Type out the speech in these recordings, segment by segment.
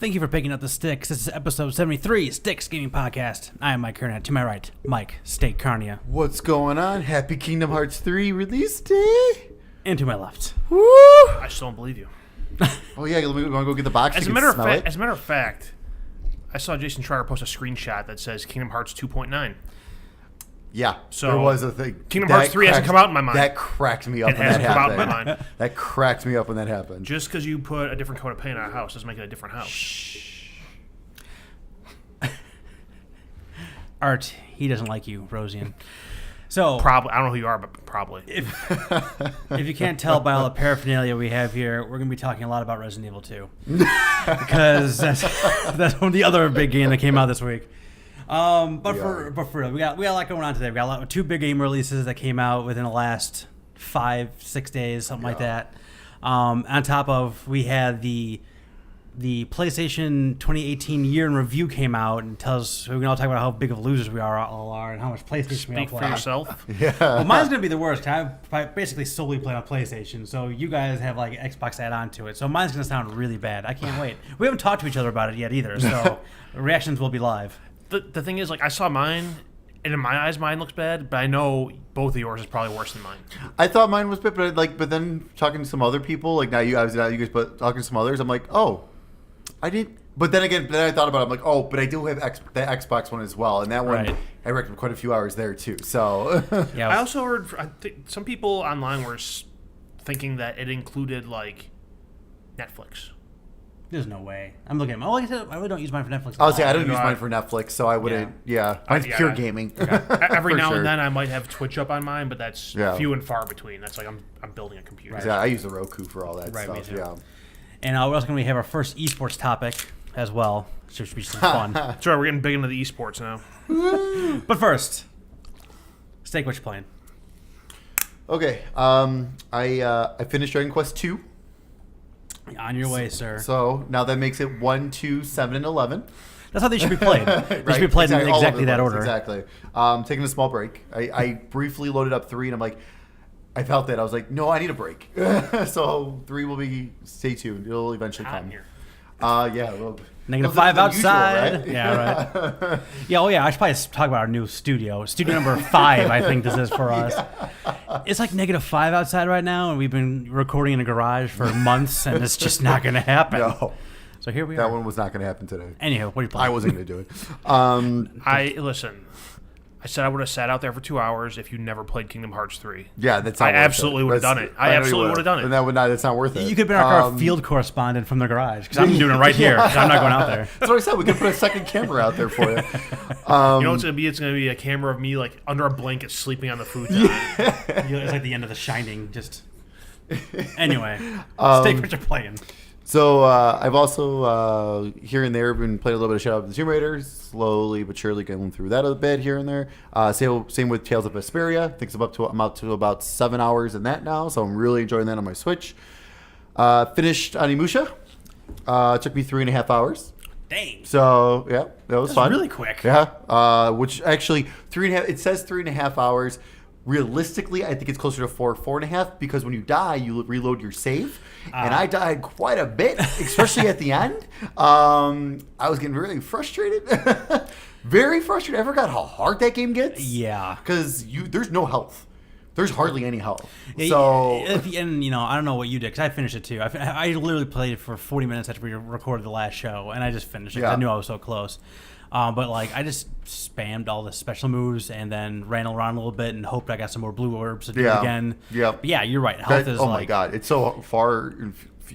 Thank you for picking up the Sticks. This is episode 73, Sticks Gaming Podcast. I am Mike Kernet. To my right, Mike Steak Carnia. What's going on? Happy Kingdom Hearts 3 release day. And to my left. Woo! I still don't believe you. Oh yeah, we want to go get the box. As a matter of fact, I saw Jason Schreier post a screenshot that says Kingdom Hearts 2.9. Yeah, so there was a thing. Kingdom Hearts 3 hasn't come out in my mind. That cracked me up It when that hasn't come out happened. in my mind. That cracked me up when that happened. Just because you put a different coat of paint on a house doesn't make it a different house. Shh. Art, he doesn't like you, Rosian. So Probably. I don't know who you are, but probably. if you can't tell by all the paraphernalia we have here, we're going to be talking a lot about Resident Evil 2. Because that's one of the other big game that came out this week. But for real, we got a lot going on today. We got two big game releases that came out within the last 5-6 days, something like that. On top of, we had the PlayStation 2018 year in review came out and tells we can all talk about how big of losers we all are and how much PlayStation we all Speak play. for yourself. Yeah. Well, mine's gonna be the worst. I basically solely play on PlayStation, so you guys have like Xbox add-on to it. So mine's gonna sound really bad. I can't wait. We haven't talked to each other about it yet either, so reactions will be live. The thing is, like, I saw mine, and in my eyes, mine looks bad, but I know both of yours is probably worse than mine. I thought mine was bad, but then talking to some other people, like you guys, but talking to some others, I'm like, oh, I didn't. But then I thought about it. I'm like, oh, but I do have the Xbox one as well, and that one Right. I reckoned quite a few hours there too. So Yeah, I also heard some people online were thinking that it included, like, Netflix. there's no way. I'm looking at mine. Like I said, I really don't use mine for Netflix. I was saying I don't. don't use mine for Netflix, so I wouldn't. Yeah, mine's yeah. pure gaming. Every For now sure. and then I might have Twitch up on mine, but that's few and far between. That's like I'm building a computer. Yeah, I use the Roku for all that Right, me stuff. too. Yeah. And we're also going to have our first esports topic as well. Should be some fun. That's right, we're getting big into the esports now. But first, Steak, what you playing? Okay. I finished Dragon Quest 2. On your way, sir. So now that makes it 1, 2, 7, and 11. That's how they should be played. They should be played in All exactly of that those, order. Exactly. Taking a small break. I briefly loaded up 3, and I'm like, I felt that. I was like, no, I need a break. So 3 will be, stay tuned. It'll eventually Hot come. in here. Yeah. Well, -5 unusual, outside. right? Yeah, right. Yeah, oh yeah, I should probably talk about our new studio. Studio number 5, I think this is for us. It's like -5 outside right now, and we've been recording in a garage for months, and it's just not going to happen. No, So here we that are. one was not going to happen today. Anyhow, what are you playing? I wasn't going to do it. Listen. I said I would have sat out there for 2 hours if you never played Kingdom Hearts 3. Yeah, that's not I worth it. absolutely would have done it. I know you absolutely would have done it. And that would not. That's not worth it. You could be our field correspondent from the garage, because I'm doing it right here, because I'm not going out there. That's what I said. We could put a second camera out there for you. You know what it's gonna be? It's gonna be a camera of me like under a blanket sleeping on the futon. It's like the end of The Shining, just... Anyway, Steak, what you playing? So I've also here and there been playing a little bit of Shadow of the Tomb Raider, slowly but surely going through that a bit here and there. Same with Tales of Vesperia. I think I'm up to about 7 hours in that now, so I'm really enjoying that on my Switch. Finished Onimusha. Took me 3.5 hours. Dang. So yeah, that was fun. Really quick. Yeah. Which actually 3.5. It says 3.5 hours. Realistically, I think it's closer to 4.5, because when you die, you reload your save, and I died quite a bit, especially at the end. I was getting really frustrated, very frustrated. I forgot how hard that game gets. Yeah, because there's no health. There's hardly any health. Yeah, so and I don't know what you did, because I finished it too. I literally played it for 40 minutes after we recorded the last show, and I just finished it 'cause I knew I was so close. But like I just spammed all the special moves and then ran around a little bit and hoped I got some more blue orbs to do it again. Yeah. But yeah, you're right. Health is oh like, my god, it's so far.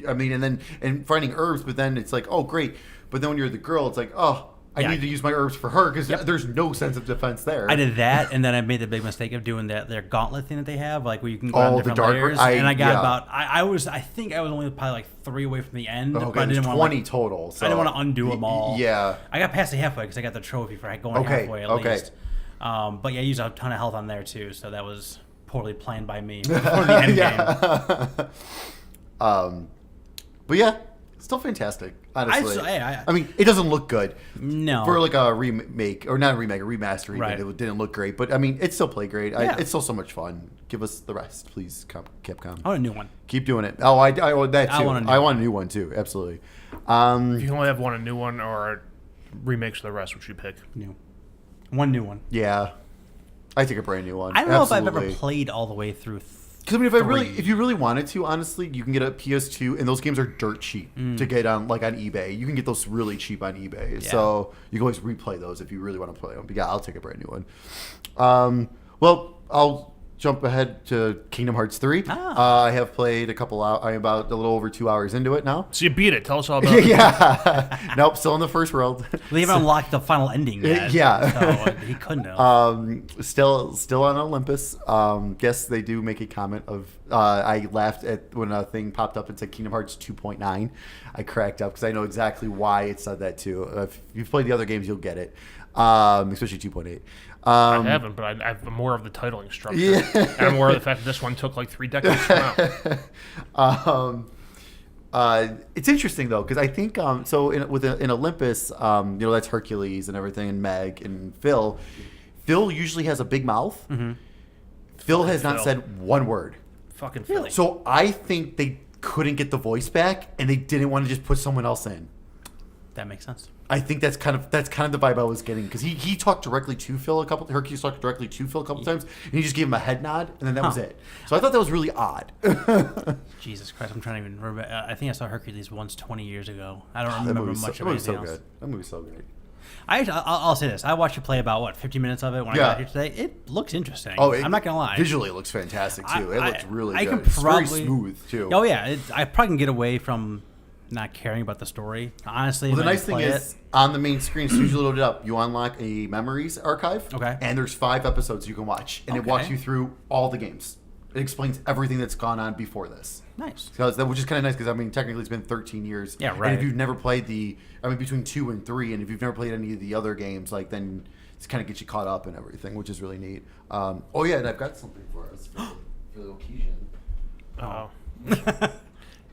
I mean, and finding herbs, but then it's like, oh great. But then when you're the girl, it's like, oh, I need to use my herbs for her, because there's no sense of defense there. I did that, and then I made the big mistake of doing their gauntlet thing that they have, like where you can go on different layers. And I got about I think I was only probably like 3 away from the end. Okay, but I didn't want 20 total. So. I didn't want to undo them all. Yeah, I got past the halfway because I got the trophy for going halfway at least. But yeah, I used a ton of health on there too, so that was poorly planned by me before the end game. But yeah, still fantastic. Honestly, I mean, it doesn't look good. No, for like a remake, or not a remake, a remaster. Even, right. It didn't look great, but I mean, it still played great. Yeah. It's still so much fun. Give us the rest, please, Capcom. I want a new one. Keep doing it. Oh, I want that too. I want a new one too. Absolutely. If you can only have one, a new one, or remakes of the rest, which you pick? One new one. Yeah, I take a brand new one. I don't know if I've Absolutely. ever played all the way through. Because I mean, if you really wanted to, honestly, you can get a PS2, and those games are dirt cheap to get on eBay. You can get those really cheap on eBay, so you can always replay those if you really want to play them. But yeah, I'll take a brand new one. Well, I'll jump ahead to Kingdom Hearts 3. I have played a couple hours. I'm about a little over 2 hours into it now. So you beat it. Tell us all about it. Yeah. Nope, still in the first world. They haven't unlocked the final ending yet. Yeah. So he couldn't have. Still on Olympus. Guess they do make a comment of I laughed at when a thing popped up and said Kingdom Hearts 2.9. I cracked up because I know exactly why it said that too. If you've played the other games, you'll get it. Especially 2.8. I haven't, but I have more of the titling structure. Yeah. And I'm aware of the fact that this one took like 3 decades to come out. It's interesting though because I think so in Olympus, that's Hercules and everything, and Meg and Phil. Phil usually has a big mouth. Mm-hmm. Phil has not said one word. Fucking Philly. So I think they couldn't get the voice back, and they didn't want to just put someone else in. That makes sense. I think that's kind of the vibe I was getting because he talked directly to Phil Hercules talked directly to Phil a couple times, and he just gave him a head nod, and then that was it. So I thought that was really odd. Jesus Christ, I'm trying to even remember. I think I saw Hercules once 20 years ago. I don't remember much of anything else. Good. That movie's so good. I'll say this. I watched you play about 50 minutes of it when I got here today. It looks interesting. Oh, I'm not gonna lie. Visually, it looks fantastic too. It looks really good. Could It's probably, very smooth too. Oh yeah, I probably can get away from not caring about the story. Honestly, well, the nice thing is on the main screen, as soon as you load it up, you unlock a memories archive. Okay. And there's 5 episodes you can watch, and it walks you through all the games. It explains everything that's gone on before this. Nice. So which is kind of nice because I mean, technically, it's been 13 years. Yeah, right. And if you've never played between 2 and 3, and if you've never played any of the other games, then it's kind of gets you caught up and everything, which is really neat. Oh yeah, and I've got something for us for the occasion. Oh.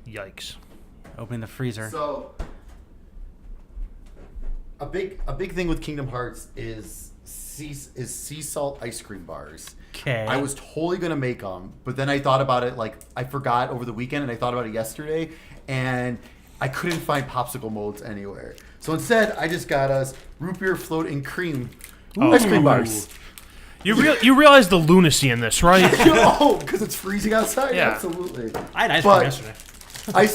Yikes. Opening the freezer. So, a big thing with Kingdom Hearts is sea salt ice cream bars. Okay. I was totally gonna make them, but then I thought about it. I forgot over the weekend, and I thought about it yesterday, and I couldn't find popsicle molds anywhere. So instead, I just got us root beer float and cream ice cream bars. You realize the lunacy in this, right? Oh, because it's freezing outside. Yeah. Absolutely. I had ice cream yesterday. I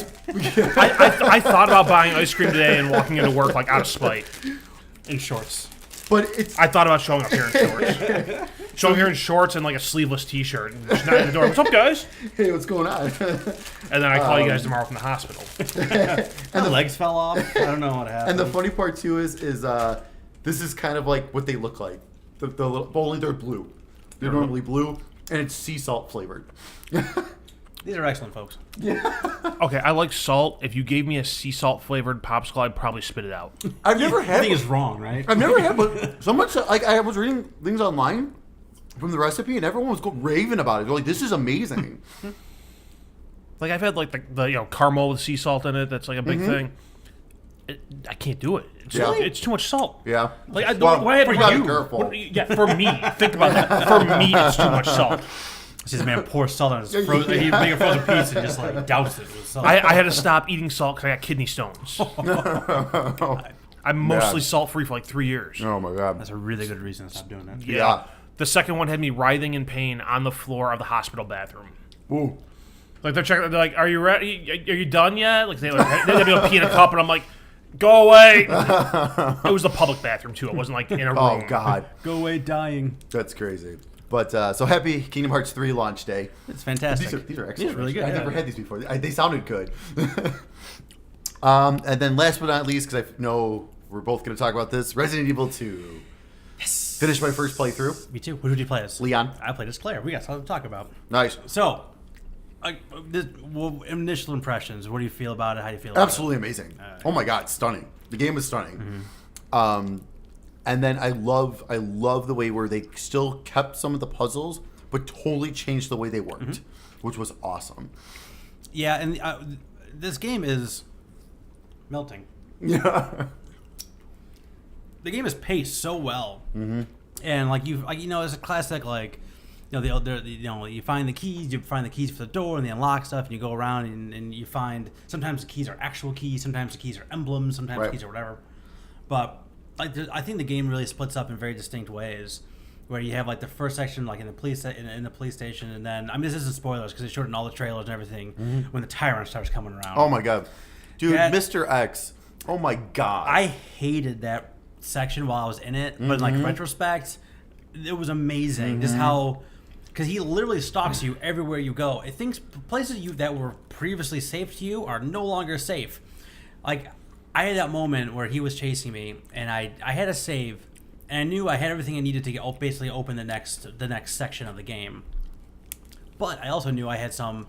thought about buying ice cream today and walking into work out of spite. In shorts. But I thought about showing up here in shorts. Showing here in shorts and a sleeveless t-shirt and just knocking the door. What's up, guys? Hey, what's going on? And then I call you guys tomorrow from the hospital. And the legs fell off. I don't know what happened. And the funny part too is this is kind of like what they look like. Only they're blue. They're normally blue, and it's sea salt flavored. These are excellent, folks. Yeah. Okay, I like salt. If you gave me a sea salt flavored popsicle, I'd probably spit it out. I've never had. I think it's wrong, right? I've never had, but so much. I was reading things online from the recipe, and everyone was raving about it. They're like, "This is amazing." I've had the caramel with sea salt in it. That's a big thing. I can't do it. It's too much salt. Yeah. Why for you? Careful. Yeah, for me. Think about that. For me, it's too much salt. It's just man pour salt on his frozen. He make a frozen pizza and just douse it with salt. I had to stop eating salt because I got kidney stones. I'm mostly salt free for 3 years. Oh my god. That's a really good reason to stop doing that. Yeah. The second one had me writhing in pain on the floor of the hospital bathroom. Ooh. They're checking. They're like, "Are you ready? Are you done yet?" They let me pee in a cup, and I'm like, "Go away!" It was the public bathroom too. It wasn't in a room. Oh god. Go away, dying. That's crazy. But so happy Kingdom Hearts 3 launch day. It's fantastic. These are excellent. These are really good. I've never had these before. They sounded good. And then last but not least, because I know we're both going to talk about this, Resident Evil 2. Yes. Finished my first playthrough. Me too. Who did you play as? Leon. I played as Claire. We got something to talk about. Nice. So, initial impressions. What do you feel about it? How do you feel about Absolutely amazing. Oh my god, stunning. The game is stunning. Mm-hmm. And then I love the way where they still kept some of the puzzles, but totally changed the way they worked, which was awesome. Yeah, and this game is melting. Yeah. The game is paced so well, and it's a classic you find the keys for the door, and they unlock stuff, and you go around and you find sometimes the keys are actual keys, sometimes the keys are emblems, sometimes the keys are whatever. But like, I think the game really splits up in very distinct ways, where you have like the first section like in the police station, and then this isn't spoilers because they showed it in all the trailers and everything when the tyrant starts coming around. Oh my god, dude, Mr. X. Oh my god, I hated that section while I was in it, but in like retrospect, it was amazing just how. Because he literally stalks you everywhere you go. It thinks places that were previously safe to you are no longer safe. Like, I had that moment where he was chasing me, and I had a save, and I knew I had everything I needed to basically open the next section of the game. But I also knew I had some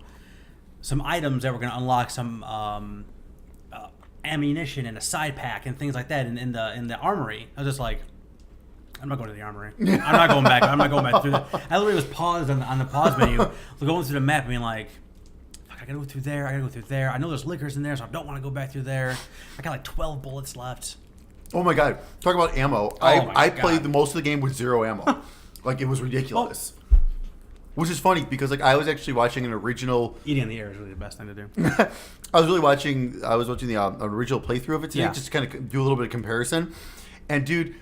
items that were going to unlock some ammunition and a side pack and things like that in the armory. I was just like, I'm not going to the armory. I'm not going back. I'm not going back through that. I literally was paused on the pause menu, going through the map, being like, "Fuck, I gotta go through there. I gotta go through there. I know there's liquors in there, so I don't want to go back through there. I got like 12 bullets left." Oh my god! Talk about ammo. I played the most of the game with 0 ammo. Like, it was ridiculous. Which is funny because like I was actually watching an original. Eating in the air is really the best thing to do. I was watching the original playthrough of it today, just to kind of do a little bit of comparison. And dude,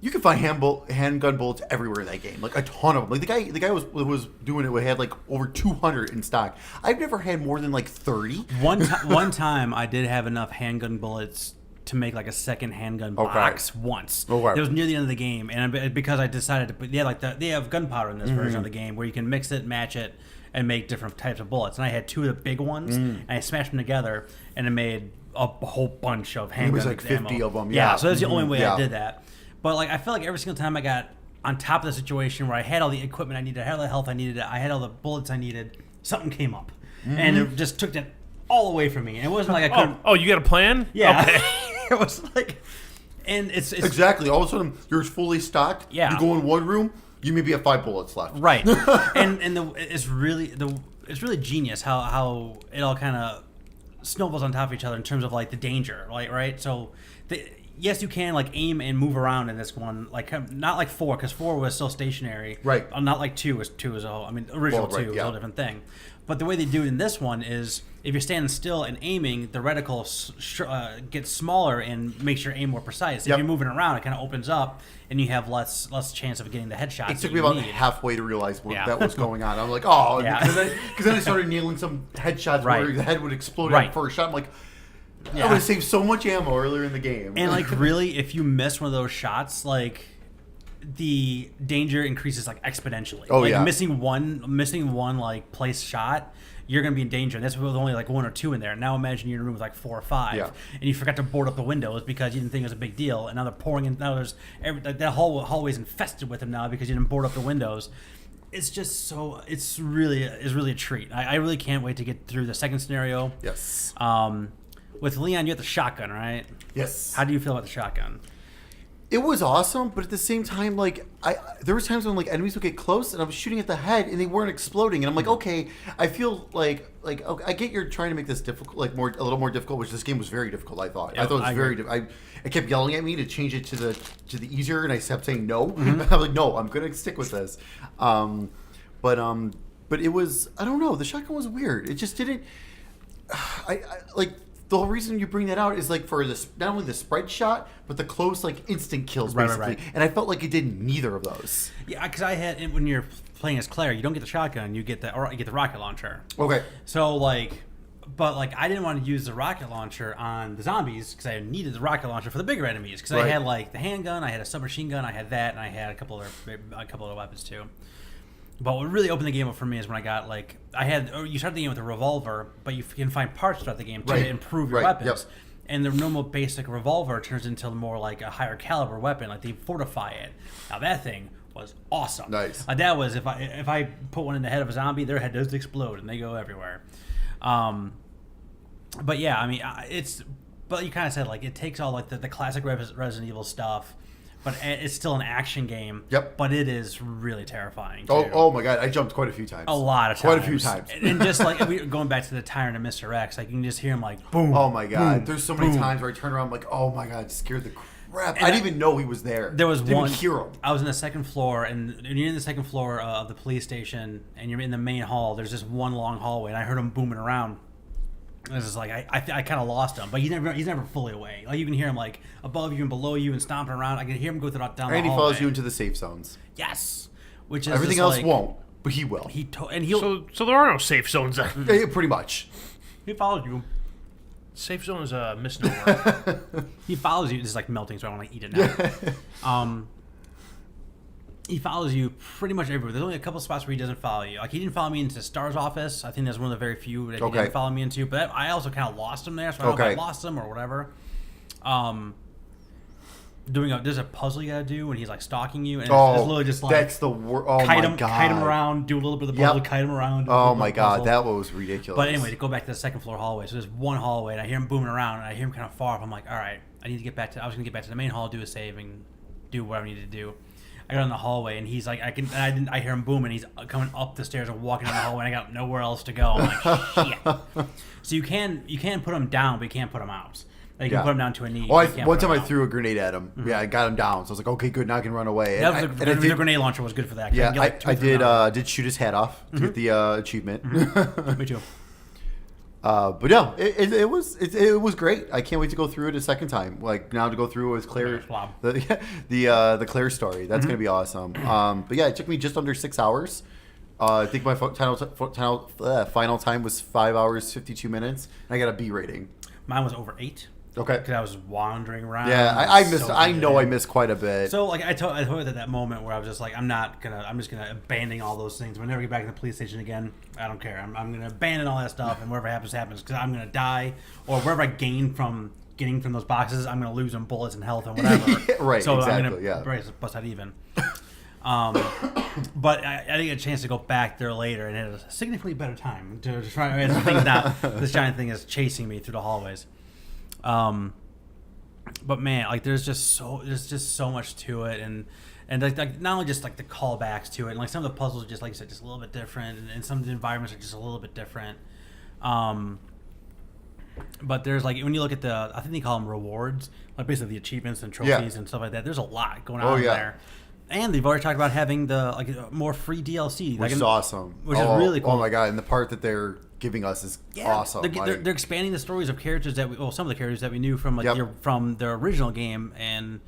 you can find handgun bullets everywhere in that game, like a ton of them. Like the guy was doing it. Had like over 200 in stock. I've never had more than like 30. One time I did have enough handgun bullets to make like a second handgun box once. Okay. It was near the end of the game, and because I decided to put they have gunpowder in this version of the game where you can mix it, match it, and make different types of bullets. And I had 2 of the big ones, and I smashed them together, and it made a whole bunch of handgun. It was like 50 ammo. of them. Yeah, so that's the only way I did that. But like I feel like every single time I got on top of the situation where I had all the equipment I needed, I had all the health I needed, I had all the bullets I needed, something came up, and it just took that all away from me. And it wasn't like I couldn't. Oh, you got a plan? Yeah. Okay. It was like, and it's exactly. All of a sudden, you're fully stocked. Yeah. You go in one room, you maybe have 5 bullets left. Right. and it's really genius how it all kind of snowballs on top of each other in terms of like the danger, like right. So, yes, you can like aim and move around in this one, like not like 4 because 4 was still stationary. Right. Not like 2 was a whole. I mean, original 2 was a whole different thing. But the way they do it in this one is if you're standing still and aiming, the reticle gets smaller and makes your aim more precise. If you're moving around, it kind of opens up and you have less chance of getting the headshots. It took me about halfway to realize that was going on. I'm like, oh, because then I started nailing some headshots where the head would explode at first shot. I'm like, I would have saved so much ammo earlier in the game. And like really, if you miss one of those shots, like the danger increases like exponentially. Oh, like missing one like place shot, you're gonna be in danger. And that's with only like 1 or 2 in there. Now imagine you're in a room with like 4 or 5, and you forgot to board up the windows because you didn't think it was a big deal. And now they're pouring in. Now there's that hallway's infested with them now because you didn't board up the windows. It's just so it's really a treat. I really can't wait to get through the second scenario. Yes. With Leon, you have the shotgun, right? Yes. How do you feel about the shotgun? It was awesome, but at the same time, like there was times when like enemies would get close, and I was shooting at the head, and they weren't exploding, and I'm like, okay, I feel like okay, I get you're trying to make this difficult, like a little more difficult, which this game was very difficult. I thought it was very. I kept yelling at me to change it to the easier, and I kept saying no. I'm like, no, I'm gonna stick with this. But it was I don't know. The shotgun was weird. It just didn't. I like. The whole reason you bring that out is like for this not only the spread shot, but the close like instant kills basically. Right. And I felt like it did neither of those. Yeah, because I had when you're playing as Claire, you don't get the shotgun, you get the rocket launcher. Okay. So like, but like I didn't want to use the rocket launcher on the zombies because I needed the rocket launcher for the bigger enemies because I had like the handgun, I had a submachine gun, I had that, and I had a couple of weapons too. But what really opened the game up for me is when I got like you start the game with a revolver, but you can find parts throughout the game to improve your weapons. Yep. And the normal basic revolver turns into more like a higher caliber weapon, like they fortify it. Now that thing was awesome. Nice. That was if I put one in the head of a zombie, their head does explode and they go everywhere. But yeah, I mean but you kind of said like it takes all like the classic Resident Evil stuff. But it's still an action game. Yep. But it is really terrifying. Too. Oh my god! I jumped quite a few times. A lot of times. Quite a few times. And just like going back to the Tyrant and Mr. X, like you can just hear him like boom. Oh my god! Boom, There's so many times where I turn around, I'm like, oh my god, it scared the crap! I didn't even know he was there. There was didn't one. even hear him. I was in the second floor, and you're in the second floor of the police station, and you're in the main hall. There's just one long hallway, and I heard him booming around. It was just like I kind of lost him, but he's never fully away. Like you can hear him like above you and below you and stomping around. I can hear him go down the hallway. And he follows you into the safe zones. Yes, which is Everything just else like, won't, but he will. So there are no safe zones then. Yeah, pretty much. he follows you. Safe zone is a misnomer. He follows you. This is like melting, so I want to eat it now. He follows you pretty much everywhere. There's only a couple spots where he doesn't follow you. Like he didn't follow me into Star's office. I think that's one of the very few that he didn't follow me into. But I also kind of lost him there, so I don't know if I lost him or whatever. There's a puzzle you gotta do when he's like stalking you, and it's literally just like that's the worst. Oh kite my him, god! Kite him around, do a little bit of the puzzle, kite him around. Oh my god, that was ridiculous. But anyway, to go back to the second floor hallway. So there's one hallway, and I hear him booming around, and I hear him kind of far off. I'm like, all right, I need to get back to. I was gonna get back to the main hall, do a save, and do whatever I need to do. I got in the hallway, and he's like, I hear him booming. He's coming up the stairs and walking down the hallway, and I got nowhere else to go. I'm like, shit. So you can put him down, but you can't put him out. Like you can put him down to a knee. One time I threw a grenade at him. Mm-hmm. Yeah, I got him down. So I was like, okay, good. Now I can run away. The grenade launcher was good for that. Yeah, I did shoot his hat off to get the achievement. Mm-hmm. Me too. But yeah, it was great. I can't wait to go through it a second time. Like now to go through with Claire, the Claire story. That's gonna be awesome. But yeah, it took me just under 6 hours. I think my final time was 5 hours 52 minutes. And I got a B rating. Mine was over 8. Okay. Because I was wandering around. Yeah, I missed. I know I missed quite a bit. So like I told at that moment where I was just like, I'm just gonna abandon all those things. When I never get back to the police station again, I don't care. I'm gonna abandon all that stuff, and whatever happens because I'm gonna die, or wherever I gain from getting from those boxes, I'm gonna lose them bullets and health and whatever. Right. So exactly. I'm gonna bust out even. But I didn't get a chance to go back there later, and it was a significantly better time to try. This giant thing is chasing me through the hallways. But man, like there's just so much to it, and like not only just like the callbacks to it, and like some of the puzzles are just like you said, just a little bit different, and some of the environments are just a little bit different. But there's like when you look at I think they call them rewards, like basically the achievements and trophies and stuff like that. There's a lot going on there. And they've already talked about having the more free DLC, which is awesome. Which is really cool. Oh my god! And the part that they're giving us is awesome. They're expanding the stories of characters some of the characters that we knew from from the original game, and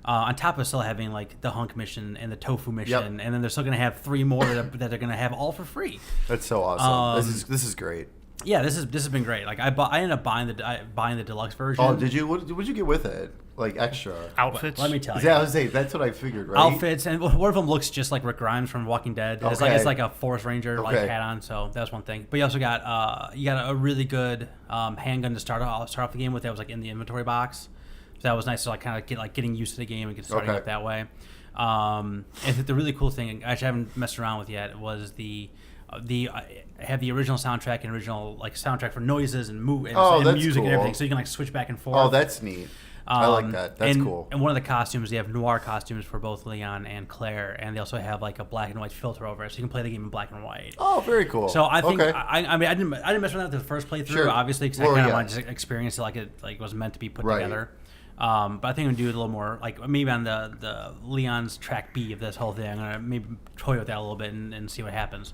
on top of still having like the Hunk mission and the Tofu mission, and then they're still going to have 3 more that they're going to have all for free. That's so awesome. This is great. Yeah, this has been great. Like I ended up buying the deluxe version. Oh, did you? What did you get with it? Like extra outfits? Let me tell you. Yeah, I was saying that's what I figured. Right? Outfits, and one of them looks just like Rick Grimes from Walking Dead. It's like a forest ranger like hat on. So that's one thing. But you also got a really good handgun to start off the game with. That was like in the inventory box. So that was nice to like kind of getting used to the game and get started up that way. And the really cool thing, actually I haven't messed around with yet, was the have the original soundtrack and original like soundtrack for noises and music cool. and everything, so you can like switch back and forth. Oh, that's neat. I like that. That's cool. And one of the costumes, they have noir costumes for both Leon and Claire, and they also have like a black and white filter over it, so you can play the game in black and white. Oh, very cool. So I think I mean I didn't mess around with the first playthrough, obviously, because I kind of wanted to experience it like it was meant to be put together. But I think I'm gonna do it a little more like maybe on the Leon's track B of this whole thing. I'm gonna maybe toy with that a little bit and see what happens.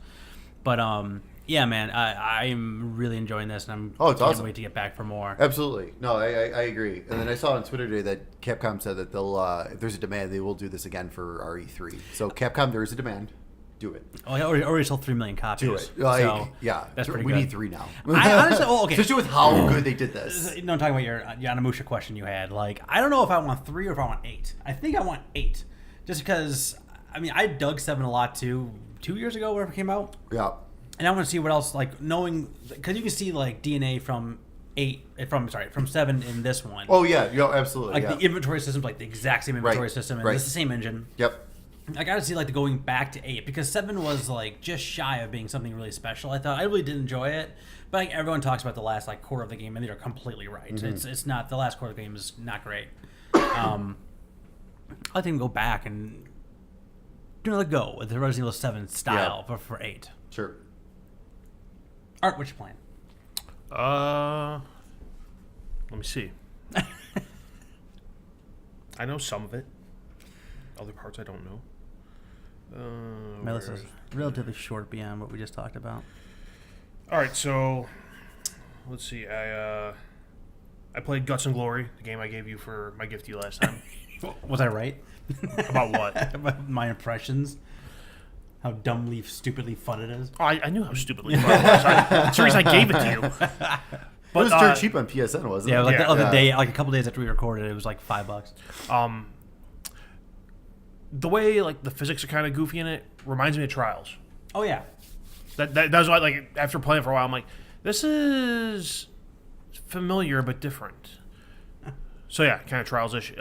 But yeah, man, I'm really enjoying this, and can't awesome. wait to get back for more. Absolutely, no, I agree. And then I saw on Twitter today that Capcom said that they'll, if there's a demand, they will do this again for RE3. So Capcom, there is a demand. Do it. Oh, I already sold 3 million copies. Do it. Like, so yeah, that's pretty we good. need 3 now. I honestly, okay. Especially with how good they did this. No, I'm talking about your Yanamusha question you had. Like, I don't know if I want 3 or if I want 8. I think I want 8, just because. I mean, I dug 7 a lot too. 2 years ago, whenever it came out. Yeah. And I want to see what else, like knowing, because you can see like DNA from 7 in this one. Oh yeah, absolutely. Like the inventory system's like the exact same inventory system, and it's the same engine. Yep. I got to see like the going back to 8, because 7 was like just shy of being something really special. I thought I really did enjoy it, but like everyone talks about the last like quarter of the game, and they're completely right. Mm-hmm. It's not, the last quarter of the game is not great. I think go back and do another go with the Resident Evil 7 style for 8. Sure. Art, what's your plan? Let me see. I know some of it. Other parts I don't know. My list is relatively short beyond what we just talked about. All right, so let's see. I played Guts and Glory, the game I gave you for my gift to you last time. Was I right? About what? About my impressions? How dumbly, stupidly fun it is? Oh, I knew how stupidly fun it was. That's the reason I gave it to you. But, it was dirt cheap on PSN, wasn't Yeah, it? like Yeah. the other day, like a couple days after we recorded, it was like $5. The way like the physics are kind of goofy in it reminds me of Trials. Oh yeah, That's why, like, after playing for a while, I'm like, this is familiar but different. So yeah, kind of Trials-ish.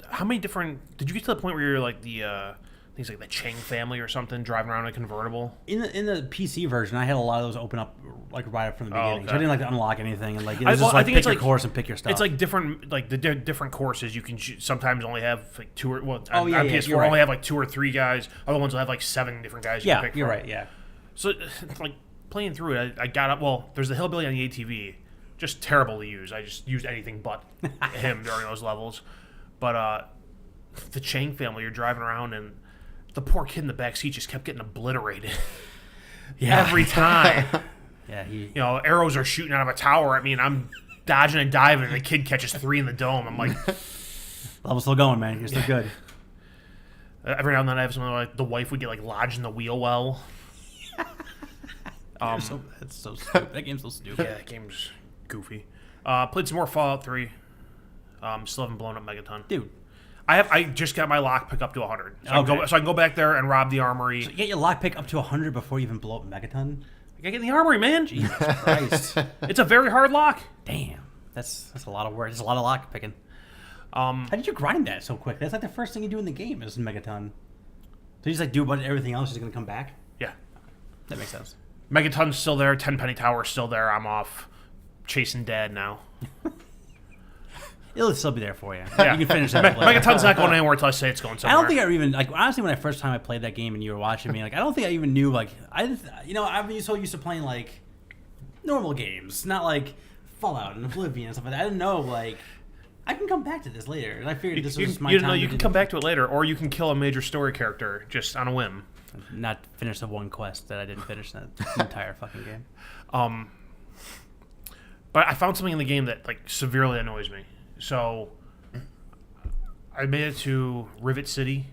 How many different? Did you get to the point where you're like the things like the Chang family or something driving around in a convertible? in the PC version, I had a lot of those open up like right up from the beginning. okay. So I didn't like to unlock anything, and like it was just I like think pick it's your like course and pick your stuff. It's like different, like the different courses you can sometimes only have like two or on yeah, PS4 you're right. only have like 2 or 3 guys. Other ones will have like 7 different guys. You yeah, can pick you're from. right. Yeah, So like playing through it, I got up. Well, there's the hillbilly on the ATV, just terrible to use. I just used anything but him during those levels. But the Chang family, you're driving around and the poor kid in the back seat just kept getting obliterated every time. yeah. You know, arrows are shooting out of a tower at me, and I'm dodging and diving, and the kid catches 3 in the dome. I'm like, Level's still going, man. You're still good. every now and then I have something like the wife would get like lodged in the wheel well. That's so stupid. That game's so stupid. Yeah, that game's goofy. Played some more Fallout 3. Still haven't blown up Megaton. Dude, I just got my lockpick up to 100. So, Okay. I can go back there and rob the armory. you get your lockpick up to 100 before you even blow up Megaton. I gotta get in the armory, man. Jesus Christ. It's a very hard lock. Damn. That's a lot of work. That's a lot of lock picking. Um, How did you grind that so quick? That's like the first thing you do in the game is Megaton. So you just like do a bunch of everything else is gonna come back? yeah. That makes sense. Megaton's still there. 10 Penny Tower's still there. I'm off chasing Dad now. It'll still be there for you. Yeah. You can finish that. later. Megaton's not going anywhere until I say it's going I somewhere. don't think I even like honestly when I first time I played that game and you were watching me like I don't think I even knew like I'm so used to playing like normal games, not like Fallout and Oblivion and stuff like that. I didn't know like I can come back to this later, and I figured this was my you time. know, you to can come back to it later, or you can kill a major story character just on a whim. not finish the one quest that I didn't finish that entire fucking game. But I found something in the game that like severely annoys me. So I made it to Rivet City.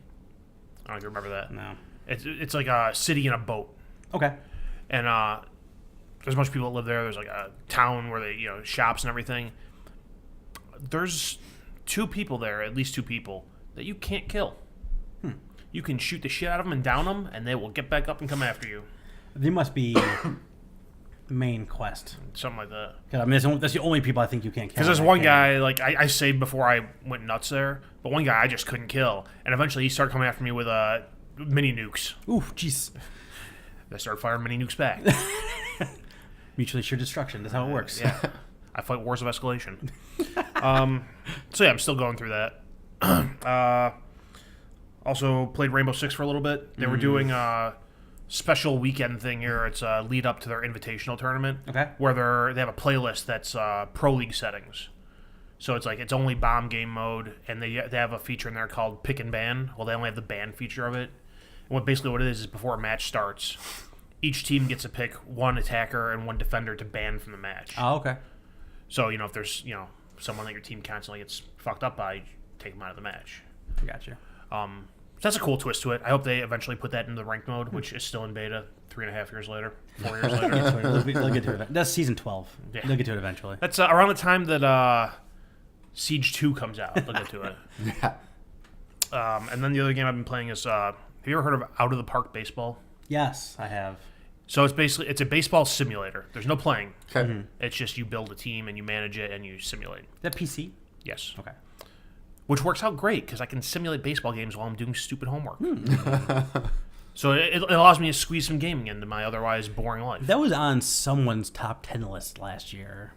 I don't know if you remember that. No. It's like a city in a boat, Okay. and there's a bunch of people that live there. There's like a town where they shops and everything. There's 2 people there, at least 2 people that you can't kill. You can shoot the shit out of them and down them, and they will get back up and come after you. They must be main quest. Something like that. 'Cause, I mean, that's the only people I think you can't kill. Because there's in that one game. guy, like, I saved before I went nuts there, but one guy I just couldn't kill. And eventually he started coming after me with mini nukes. Oof, jeez. I started firing mini nukes back. Mutually assured destruction. That's how it works. Yeah. I fight wars of escalation. So yeah, I'm still going through that. Also played Rainbow Six for a little bit. They were doing a special weekend thing here. It's a lead up to their invitational tournament. Okay. Where they have a playlist that's Pro League settings. So it's like it's only bomb game mode, and they have a feature in there called pick and ban. Well, they only have the ban feature of it. And basically what it is before a match starts, each team gets to pick one attacker and one defender to ban from the match. Oh, okay. So, if there's, someone that your team constantly gets fucked up by, take them out of the match. I got you. So that's a cool twist to it. I hope they eventually put that into the ranked mode, which is still in beta 3.5 years later, 4 years later. They'll get to it. That's season 12. Yeah. They'll get to it eventually. That's around the time that Siege 2 comes out. They'll get to it. And then the other game I've been playing is, have you ever heard of Out of the Park Baseball? Yes, I have. So it's a baseball simulator. There's no playing. Okay. It's just you build a team and you manage it and you simulate. Is that PC? Yes. Okay. Which works out great because I can simulate baseball games while I'm doing stupid homework. So it allows me to squeeze some gaming into my otherwise boring life. That was on someone's top 10 list last year.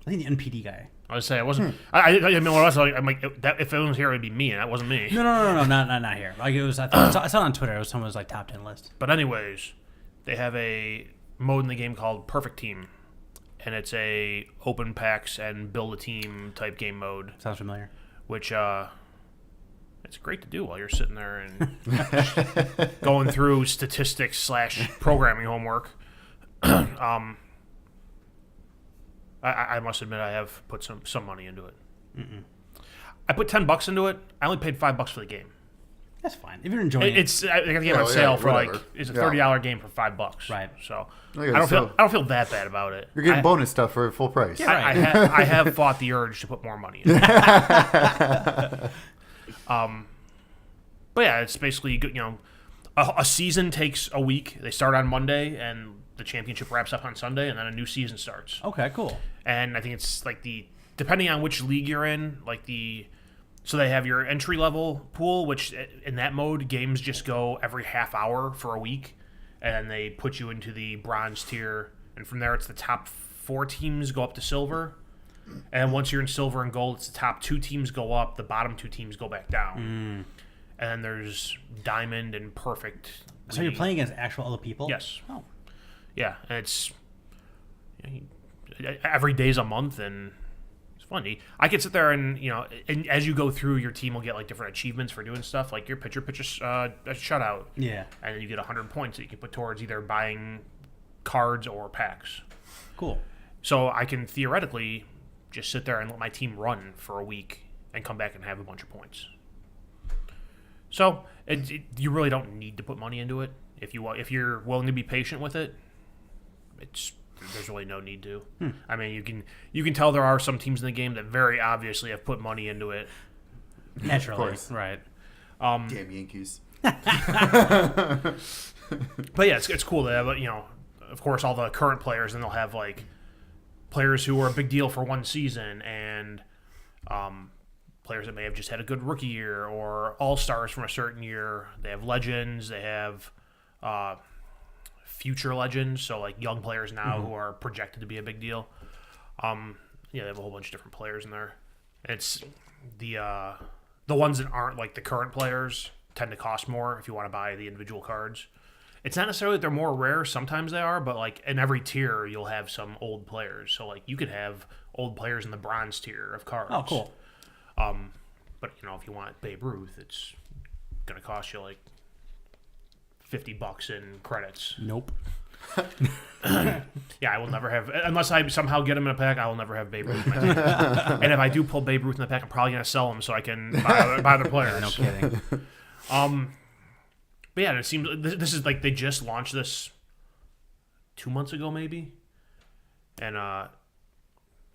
I think the NPD guy. I would say I wasn't. I mean, when I was like, I'm like, that, if it was here, it'd be me, and that wasn't me. No, not here. Like it was. I saw it on Twitter. It was someone's like top 10 list. But anyways, they have a mode in the game called Perfect Team, and it's a open packs and build a team type game mode Sounds familiar. which it's great to do while you're sitting there and going through statistics / programming homework. I must admit I have put some money into it. I put $10 into it. I only paid $5 for the game. That's fine. If you're enjoying it. It's I got the game on sale for whatever. it's a $30 game for $5. Right. So Okay, I don't feel that bad about it. You're getting bonus stuff for full price. Yeah. Right. I have fought the urge to put more money in it. But yeah, it's basically a season takes a week. They start on Monday and the championship wraps up on Sunday, and then a new season starts. Okay, cool. And I think it's like depending on which league you're in, so they have your entry level pool, which in that mode, games just go every half hour for a week, and then they put you into the bronze tier, and from there it's the top 4 teams go up to silver, and once you're in silver and gold, it's the top 2 teams go up, the bottom 2 teams go back down, and then there's diamond and perfect. So you're playing against actual other people? Yes. Oh. Yeah, and it's every day's a month, and it's funny. I could sit there and and as you go through, your team will get like different achievements for doing stuff, like your pitcher pitches a shutout. Yeah. And then you get 100 points that you can put towards either buying cards or packs. Cool. So I can theoretically just sit there and let my team run for a week and come back and have a bunch of points. So you really don't need to put money into it. If you're willing to be patient with it, there's really no need to. I mean, you can tell there are some teams in the game that very obviously have put money into it. Naturally, of course. right? Damn Yankees. But yeah, it's cool to have of course, all the current players, and they'll have like players who were a big deal for one season, and players that may have just had a good rookie year, or all-stars from a certain year. They have legends. They have future legends, so like young players now who are projected to be a big deal. They have a whole bunch of different players in there. It's the ones that aren't like the current players tend to cost more if you want to buy the individual cards. It's not necessarily that they're more rare. Sometimes they are, but like in every tier, you'll have some old players. So like you could have old players in the bronze tier of cards. Oh, cool. But if you want Babe Ruth, it's gonna cost you like $50 in credits. Nope. Yeah, I will never have, unless I somehow get him in a pack, I will never have Babe Ruth in my team. And if I do pull Babe Ruth in the pack, I'm probably gonna sell him so I can buy other players. No kidding. But yeah, it seems this is like they just launched this 2 months ago, maybe, and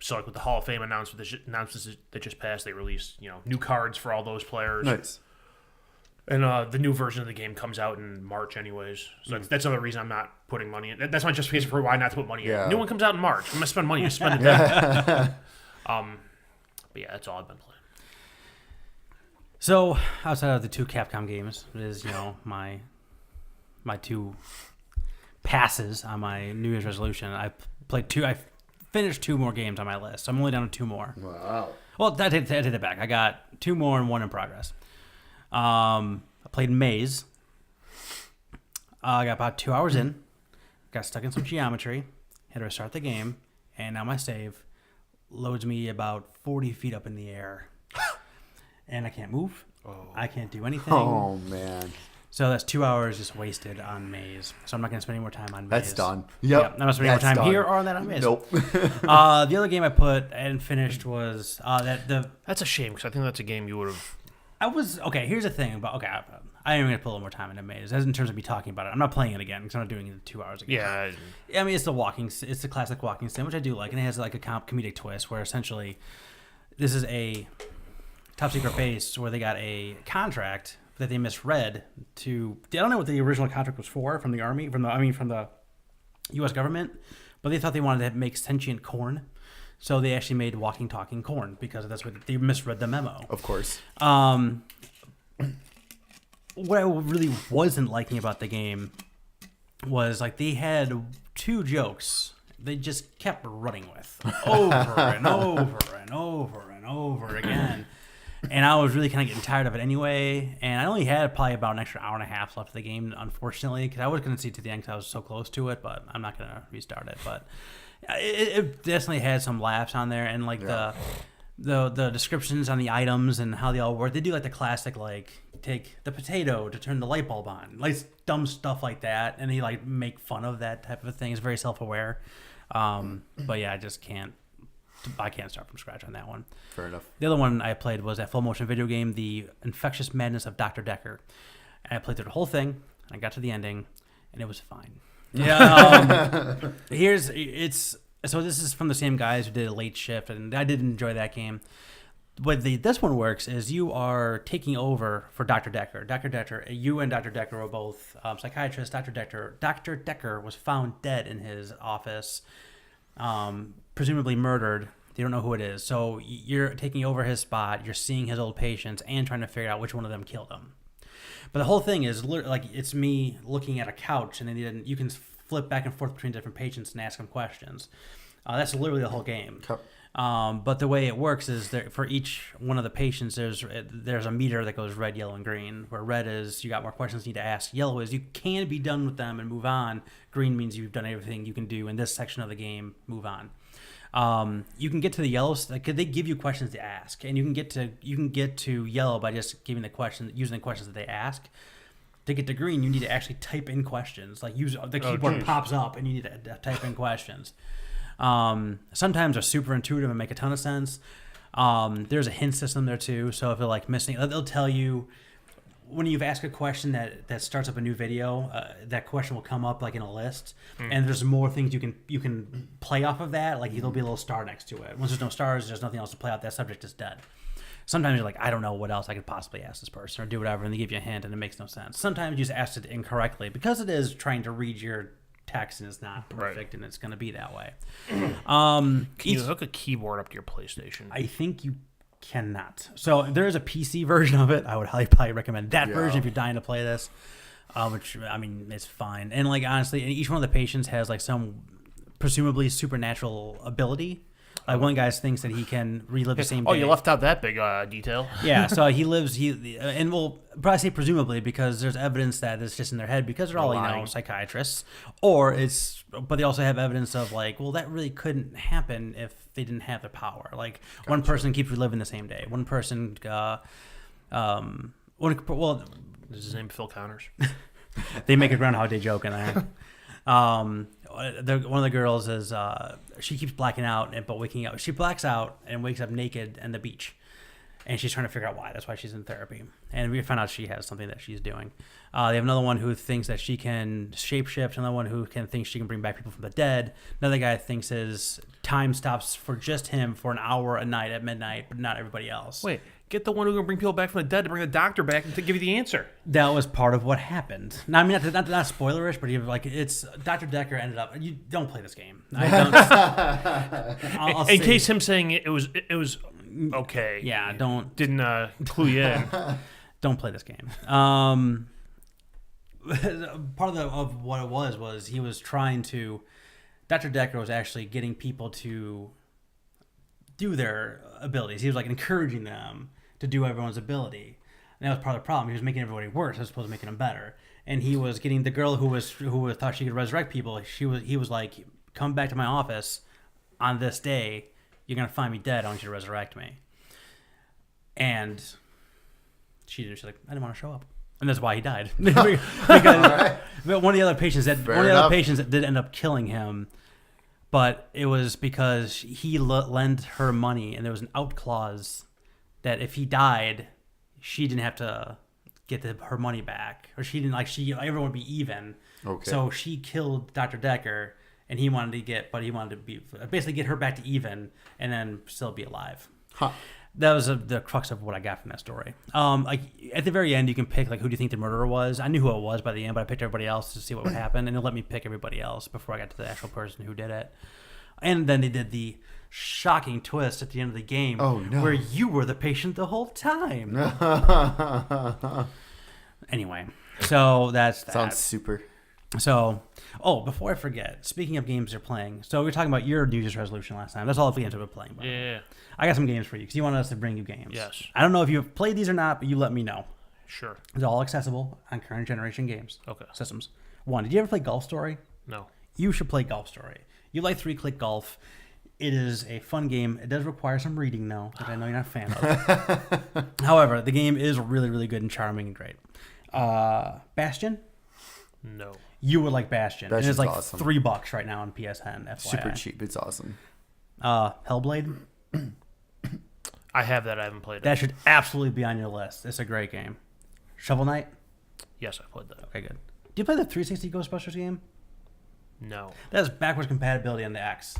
so like with the Hall of Fame announcements that just passed, they released new cards for all those players. Nice. And the new version of the game comes out in March, anyways. So that's another reason I'm not putting money in. That's my justification for why not to put money in. New one comes out in March. I'm gonna spend money. To spend it then. But yeah, that's all I've been playing. So outside of the 2 Capcom games, it is my 2 passes on my New Year's resolution. I finished 2 more games on my list. So I'm only down to 2 more. Wow. Well, I take that back. I got 2 more and 1 in progress. I played Maze. I got about 2 hours in. Got stuck in some geometry. Had to restart the game. And now my save loads me about 40 feet up in the air. And I can't move. I can't do anything. Oh, man. So that's 2 hours just wasted on Maze. So I'm not going to spend any more time on Maze. That's done. Yep. I'm not spending more time done. here or on that on Maze. Nope. The other game I put and finished was That's a shame because I think that's a game you would have. Okay, here's the thing about I am going to put a little more time into Maze. As in terms of me talking about it, I'm not playing it again because I'm not doing it in 2 hours again. Yeah. I mean, it's the classic walking sim, which I do like, and it has like a comedic twist where essentially this is a top secret base where they got a contract that they misread to. I don't know what the original contract was for from the army, from the U.S. government, but they thought they wanted to make sentient corn. So they actually made walking, talking corn because that's what they misread the memo. Of course. What I really wasn't liking about the game was like they had 2 jokes they just kept running with over and over and over and over again. And I was really kind of getting tired of it anyway. And I only had probably about an extra hour and a half left of the game, unfortunately, because I was going to see it to the end because I was so close to it, but I'm not going to restart it. But it definitely had some laughs on there. And like the descriptions on the items and how they all work. They do like the classic, like take the potato to turn the light bulb on, like dumb stuff like that, and they like make fun of that type of thing. It's very self-aware. But yeah, I can't start from scratch on that one. Fair enough. The other one I played was that full motion video game, The Infectious Madness of Dr. Decker. And I played through the whole thing, and I got to the ending, and it was fine. Yeah. So this is from the same guys who did a Late Shift, and I did enjoy that game. But this one works is you are taking over for Dr. Decker. Dr. Decker, you and Dr. Decker were both psychiatrists. Dr. Decker was found dead in his office, presumably murdered. They don't know who it is. So you're taking over his spot. You're seeing his old patients and trying to figure out which one of them killed him. But the whole thing is like it's me looking at a couch, and then you can flip back and forth between different patients and ask them questions. That's literally the whole game. Okay. But the way it works is for each one of the patients, there's a meter that goes red, yellow, and green. Where red is you got more questions you need to ask. Yellow is you can be done with them and move on. Green means you've done everything you can do in this section of the game. Move on. You can get to the yellow. Like they give you questions to ask, and you can get to yellow by just giving using the questions that they ask. To get to green, you need to actually type in questions. Like use the keyboard pops up, and you need to type in questions. Sometimes they're super intuitive and make a ton of sense. There's a hint system there too. So if you're like missing, they'll tell you when you've asked a question that starts up a new video, that question will come up like in a list, and there's more things you can play off of that. Like there'll be a little star next to it. Once there's no stars, there's nothing else to play out. That subject is dead. Sometimes you're like, I don't know what else I could possibly ask this person or do whatever, and they give you a hint and it makes no sense. Sometimes you just asked it incorrectly because it is trying to read your text and it's not perfect, and it's going to be that way. Can you hook a keyboard up to your PlayStation? I think you cannot. So there is a PC version of it. I would probably recommend that version if you're dying to play this, which, I mean, it's fine. And, like, honestly, each one of the patients has, like, some presumably supernatural ability. Like one guy thinks that he can relive the same day. Oh, you left out that big detail. Yeah, so and we'll probably say presumably because there's evidence that it's just in their head because they're all, psychiatrists. But they also have evidence of like, well, that really couldn't happen if they didn't have the power. Like one person keeps reliving the same day. One person, Is his name Phil Connors? They make a Groundhog Day joke in there. One of the girls is she keeps blacking out but waking up. She blacks out and wakes up naked on the beach, and she's trying to figure out why. That's why she's in therapy. And we found out she has something that she's doing. They have another one who thinks that she can shapeshift. Another one who thinks she can bring back people from the dead. Another guy thinks his time stops for just him for an hour a night at midnight, but not everybody else. Wait. Get the one who can bring people back from the dead to bring the doctor back and to give you the answer. That was part of what happened. Now, I mean, not spoilerish, but it's Dr. Decker ended up. You don't play this game. I don't. In case him saying it was okay. Yeah, didn't clue you in. Don't play this game. Part of what it was he was trying to. Dr. Decker was actually getting people to do their abilities. He was like encouraging them to do everyone's ability. And that was part of the problem. He was making everybody worse as opposed to making them better. And he was getting the girl who thought she could resurrect people. He was like, come back to my office on this day. You're gonna find me dead. I want you to resurrect me. And she's like, I didn't want to show up. And that's why he died. Because one of the other patients that did end up killing him. But it was because he lent her money, and there was an out clause that if he died, she didn't have to get her money back, or everyone would be even. Okay. So she killed Dr. Decker, and he wanted to basically get her back to even, and then still be alive. Huh. That was the crux of what I got from that story. Like at the very end, you can pick like who do you think the murderer was. I knew who it was by the end, but I picked everybody else to see what would happen, and it let me pick everybody else before I got to the actual person who did it. And then they did the shocking twist at the end of the game, where you were the patient the whole time. Anyway, so that's that. Sounds super. So, before I forget, speaking of games you're playing, so we were talking about your New Year's resolution last time. That's all the games I've been playing. Yeah. I got some games for you because you wanted us to bring you games. Yes. I don't know if you've played these or not, but you let me know. Sure. It's all accessible on current generation games. Okay. Systems. One, did you ever play Golf Story? No. You should play Golf Story. You like 3-click golf. It is a fun game. It does require some reading, though, which I know you're not a fan of. However, the game is really, really good and charming and great. Bastion? No. You would like Bastion. Bastion's It is like awesome. $3 right now on PSN. FYI. Super cheap. It's awesome. Hellblade? I have that. I haven't played it. That should absolutely be on your list. It's a great game. Shovel Knight? Yes, I played that. Okay, good. Do you play the 360 Ghostbusters game? No. That's backwards compatibility on the X.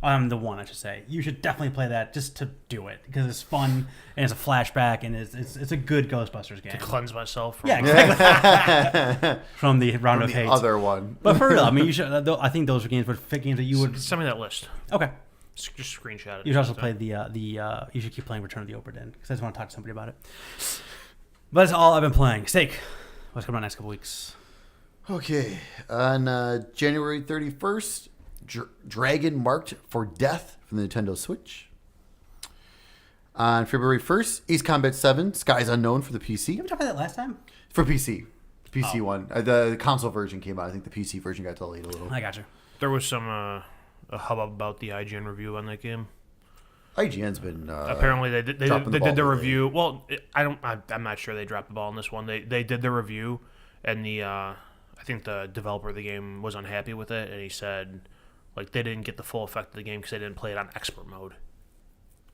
On the One, I should say. You should definitely play that just to do it because it's fun and it's a flashback and it's a good Ghostbusters game. To cleanse myself from Yeah, exactly. From the round of The hate. other one. But for real, I mean, you should. I think those are games would fit games that you would. Send me that list. Okay. Just screenshot it. You should also play the. You should keep playing Return of the Obra Dinn because I just want to talk to somebody about it. But that's all I've been playing. Steak. What's coming on next couple weeks? Okay. On January 31st, Dragon Marked for Death from the Nintendo Switch. On February 1st, Ace Combat 7, Skies Unknown for the PC. Did we talk about that last time? For PC. PC one. The console version came out. I think the PC version got delayed a little. I got you. There was some a hubbub about the IGN review on that game. IGN's been Apparently they did dropping the they did the ball review. Well, I'm not sure they dropped the ball on this one. They did the review, and I think the developer of the game was unhappy with it, and he said like they didn't get the full effect of the game because they didn't play it on expert mode.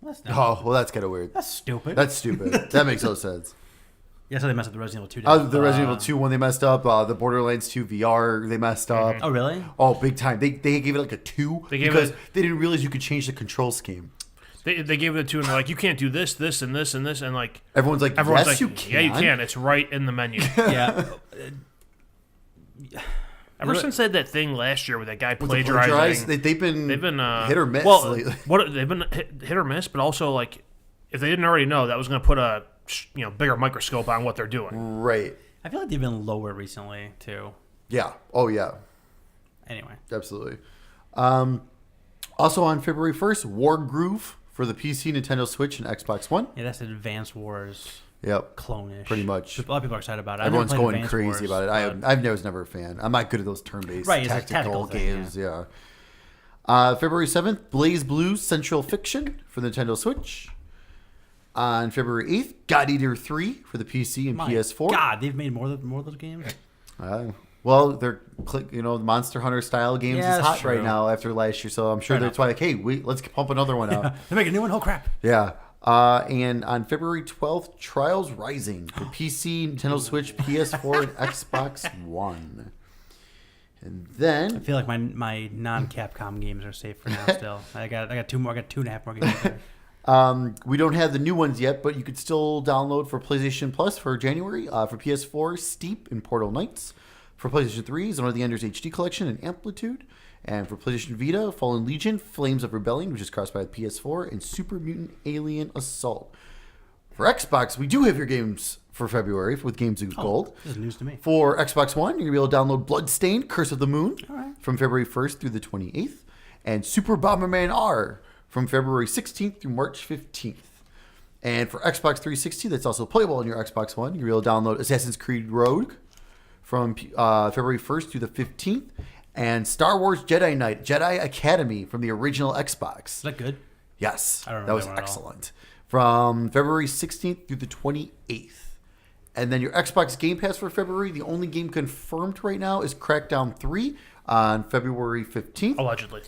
That's not, Oh, well, that's kind of weird. that's stupid. That's stupid. That makes no sense. Yeah, so they messed up the Resident Evil 2. The Resident Evil 2 one they messed up. The Borderlands 2 VR they messed up. Oh, really? Oh, big time. They gave it like a 2 They gave because it- they didn't realize you could change the control scheme. They gave it a 2 and they're like, you can't do this, this, and this, and this, and like Everyone's like, everyone's yes, like, you can. yeah, you can. It's right in the menu. Yeah. Ever since they had that thing last year with that guy With the plagiarizing, plagiarize, they've been hit or miss Well, lately. they've been hit or miss, but also like if they didn't already know, that was going to put a bigger microscope on what they're doing. Right. I feel like they've been lower recently, too. Yeah. Oh, yeah. Anyway. Absolutely. Also on February 1st, War Groove for the PC, Nintendo Switch, and Xbox One. Yeah, that's an Advance Wars Yep. clone-ish. Pretty much. A lot of people are excited about it. Everyone's I never played going Advance crazy Wars, about it. but- I was never a fan. I'm not good at those turn-based Right, it's a tactical tactical thing, games. Yeah. February 7th, Blaze Blue Central Fiction for the Nintendo Switch. On February 8th, God Eater 3 for the PC and My PS4. God, they've made more of those games? Well, they're Monster Hunter style games Yeah, is that's hot right true. now after last year, so I'm sure Fair that's why like, hey, let's pump another one out. They're making a new one? Oh, crap. Yeah. And on February 12th, Trials Rising for PC, Nintendo Switch, PS4, and Xbox One. And I then feel like my non-Capcom games are safe for now still. I got 2 more. I got 2.5 more games. there. we don't have the new ones yet, but you could still download for PlayStation Plus for January. For PS4, Steep and Portal Knights. For PlayStation 3, Zone of the Enders HD Collection and Amplitude. And for PlayStation Vita, Fallen Legion, Flames of Rebellion, which is crossed by the PS4, and Super Mutant Alien Assault. For Xbox, we do have your games for February with Games with Gold. This is news to me. For Xbox One, you're going to be able to download Bloodstained, Curse of the Moon All right. from February 1st through the 28th. And Super Bomberman R from February 16th through March 15th. And for Xbox 360, that's also playable on your Xbox One. You're going to be able to download Assassin's Creed Rogue from February 1st through the 15th. And Star Wars Jedi Knight, Jedi Academy from the original Xbox. Is that good? Yes, I don't that remember was that one at all. excellent. From February 16th through the 28th. And then your Xbox Game Pass for February, the only game confirmed right now is Crackdown 3 on February 15th. Allegedly.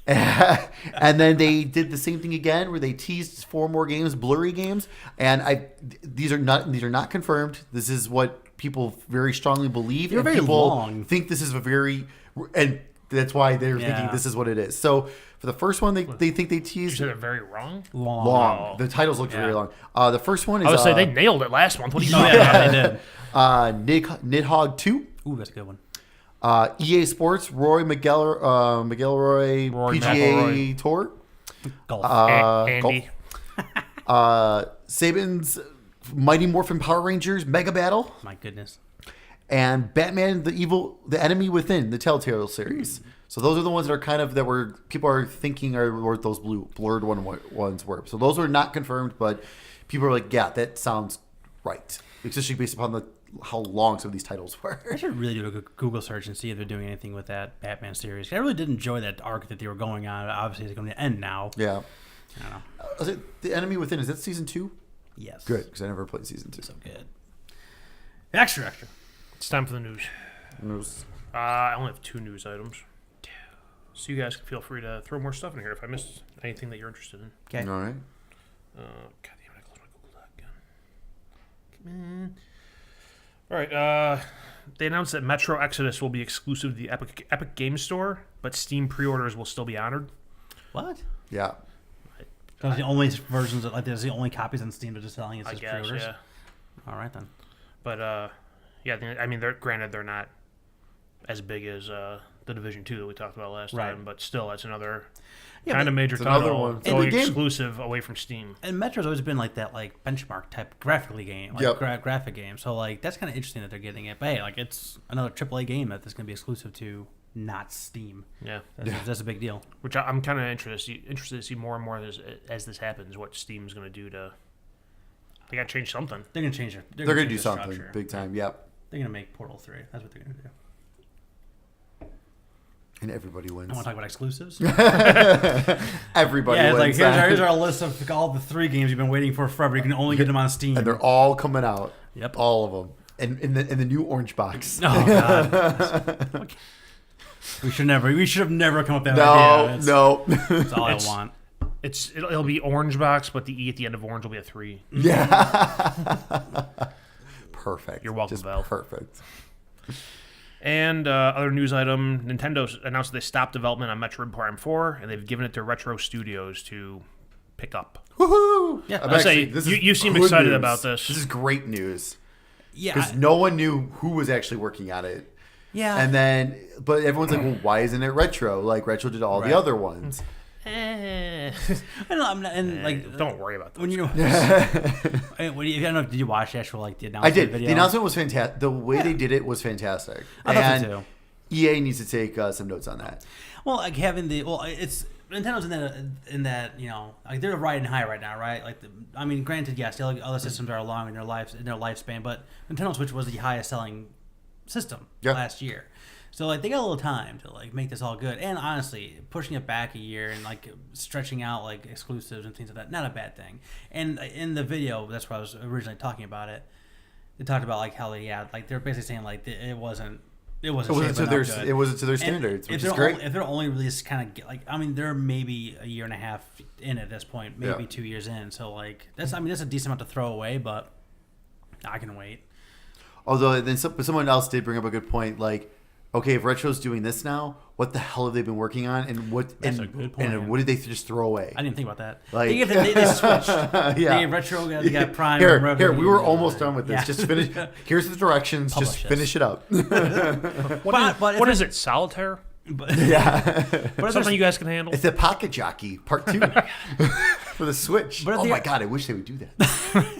And then they did the same thing again where they teased 4 more games, blurry games. And these are not confirmed. This is what people very strongly believe. They're and very people long. think this is and that's why they're Yeah. thinking this is what it is. So for the first one, they think they You teased said it very wrong. long. Oh. The titles look Yeah. very long. The first one is I would say they nailed it last month. What are you No, talking yeah, about? they did. Nidhogg 2. Ooh, that's a good one. EA Sports, Roy McIlroy Rory PGA Tour. Golf. Andy. Saban's Mighty Morphin Power Rangers Mega Battle. My goodness. And Batman the Enemy Within, the Telltale series. So those are the ones that are kind of people are thinking are what those blurred ones were. So those are not confirmed, but people are like, yeah, that sounds right. especially based upon how long some of these titles were. I should really do a Google search and see if they're doing anything with that Batman series. I really did enjoy that arc that they were going on. Obviously, it's going to end now. Yeah. I don't know. Is it The Enemy Within? Is that season 2? Yes. Good, because I never played season 2. So good. Extra. It's time for the news. News. I only have 2 news items. So you guys can feel free to throw more stuff in here if I missed anything that you're interested in. Okay. All right. God damn it, I closed my Google Doc again. Come on. All right. They announced that Metro Exodus will be exclusive to the Epic Game Store, but Steam pre-orders will still be honored. What? Yeah. So the only versions of, there's the only copies on Steam that are selling it's I just guess, pre-orders? yeah. All right then. But I mean, they're not as big as the Division 2 that we talked about last time, but still, that's another kind of major another title one. going And the game- exclusive away from Steam. And Metro's always been like that, like benchmark type graphically game, like Yep. graphic game. So like that's kind of interesting that they're getting it. But hey, like it's another AAA game that's going to be exclusive to not Steam. Yeah, That's a big deal. which I'm kind of interested to see more and more as this happens. What Steam's going to do to they got to change something. They're going to change it. They're going to do change the something structure. big time. Yep. They're going to make Portal 3. That's what they're going to do. And everybody wins. I want to talk about exclusives. Everybody Yeah, it's wins. like here's our list of all the 3 games you've been waiting for forever. You can only get them on Steam. And they're all coming out. Yep. All of them. And in the new orange box. Oh god. We should have never come up with that idea. No. That's all I want. It'll be orange box, but the E at the end of orange will be a 3. Yeah. Perfect. You're welcome, Just Valve. perfect. And other news item: Nintendo announced they stopped development on Metroid Prime 4, and they've given it to Retro Studios to pick up. Woohoo! Yeah, I'm I'll say, this you is seem good excited news. about this. This is great news. Yeah. Because no one knew who was actually working on it. Yeah. And then, but everyone's like, well, why isn't it Retro? Like, Retro did all Right. the other ones. I don't know, I'm not, and like Don't worry about that. when you know. I don't know. Did you watch the actual like the I announcement did. video? The announcement was fantastic. The way they did it was fantastic. I thought and so too. EA needs to take some notes on that. Well, like having it's Nintendo's in that like they're riding high right now, right? Like I mean, granted, yes, the other systems are long in their lifespan, but Nintendo Switch was the highest selling system last year. So like they got a little time to like make this all good, and honestly, pushing it back a year and like stretching out like exclusives and things like that, not a bad thing. And in the video, that's why I was originally talking about it. They talked about like how they're basically saying like it wasn't to their standards, which is great. If they're only released kind of I mean, they're maybe a year and a half in at this point, maybe 2 years in. So like that's a decent amount to throw away, but I can wait. Although then someone else did bring up a good point, like, okay, if Retro's doing this now, what the hell have they been working on, and what That's a good point, and what did they just throw away? I didn't think about that. Like- They switched. Yeah. They gave Retro, they got Prime. Here, and Revenue. we were almost done with this. Yeah. Just finish. Here's the directions. Publish just this. finish it up. What is it? Solitaire? Yeah. But Something you guys can handle? It's a Pocket Jockey Part 2 for the Switch. But if Oh they- my god, I wish they would do that.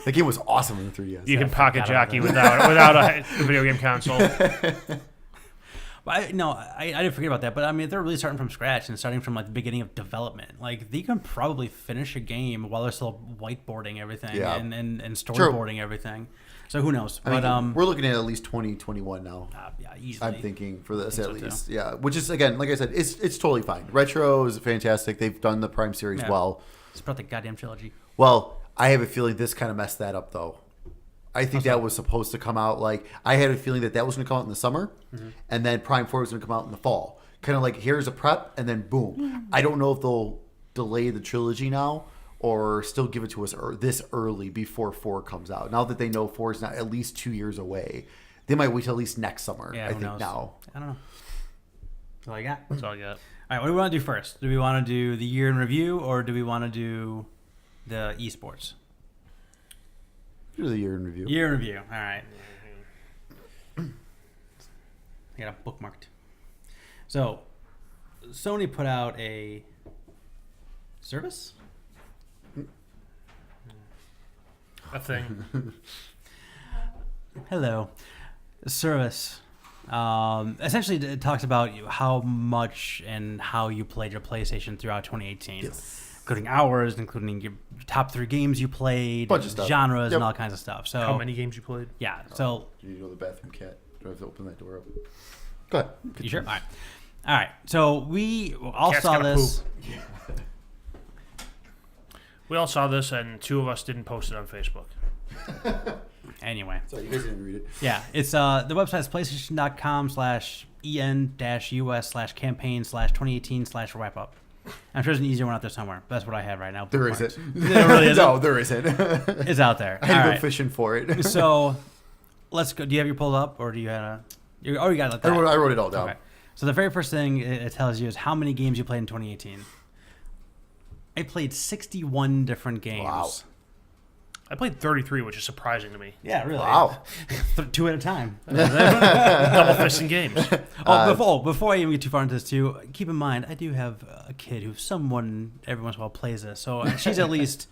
That game was awesome in the 3DS. You can pocket forgot about jockey that. without a video game console. I didn't forget about that. But I mean, if they're really starting from scratch and starting from like the beginning of development, like they can probably finish a game while they're still whiteboarding everything and storyboarding everything. So who knows? I mean, we're looking at least 2021 now. Yeah, easily. I'm thinking for this at so, least. Yeah, which is, again, like I said, it's totally fine. Retro is fantastic. They've done the Prime series well. It's about the goddamn trilogy. Well, I have a feeling this kind of messed that up, though. I think that was supposed to come out like I had a feeling that was going to come out in the summer, and then Prime 4 was going to come out in the fall. Kind of like here's a prep, and then boom. I don't know if they'll delay the trilogy now or still give it to us this early before 4 comes out. Now that they know 4 is not at least 2 years away, they might wait till at least next summer. Yeah, I who think knows? now. I don't know. That's all I got. That's all I got. All right, what do we want to do first? Do we want to do the year in review, or do we want to do the esports? Do the year in review. Year in review. All right. I got it bookmarked. So, Sony put out a service? A thing. Hello. Service. Essentially, it talks about how much and how you played your PlayStation throughout 2018. Yes. including hours, including your top 3 games you played, Bunch of stuff. genres, Yep. and all kinds of stuff. So How many games you played? Yeah. So Do you know the bathroom cat? Do I have to open that door up? Go ahead. you sure? All right. So we all Cat's saw gotta this. poop. We all saw this, and 2 of us didn't post it on Facebook. Anyway. Sorry, you guys didn't read it. Yeah, it's the website's PlayStation.com/en-us/campaign/2018/wrap-up. I'm sure there's an easier one out there somewhere. That's what I have right now. There bookmarked. isn't. There really isn't? No, there isn't. It's out there. I had All to go right. fishing for it. So let's go. Do you have your pulled up, or do you have a? You got it like I that. wrote it all down. Okay. So the very first thing it tells you is how many games you played in 2018. I played 61 different games. Wow. I played 33, which is surprising to me. Yeah, really. Wow. 2 at a time. Double fisting games. Before I even get too far into this, too, keep in mind I do have a kid who every once in a while plays this, so she's at least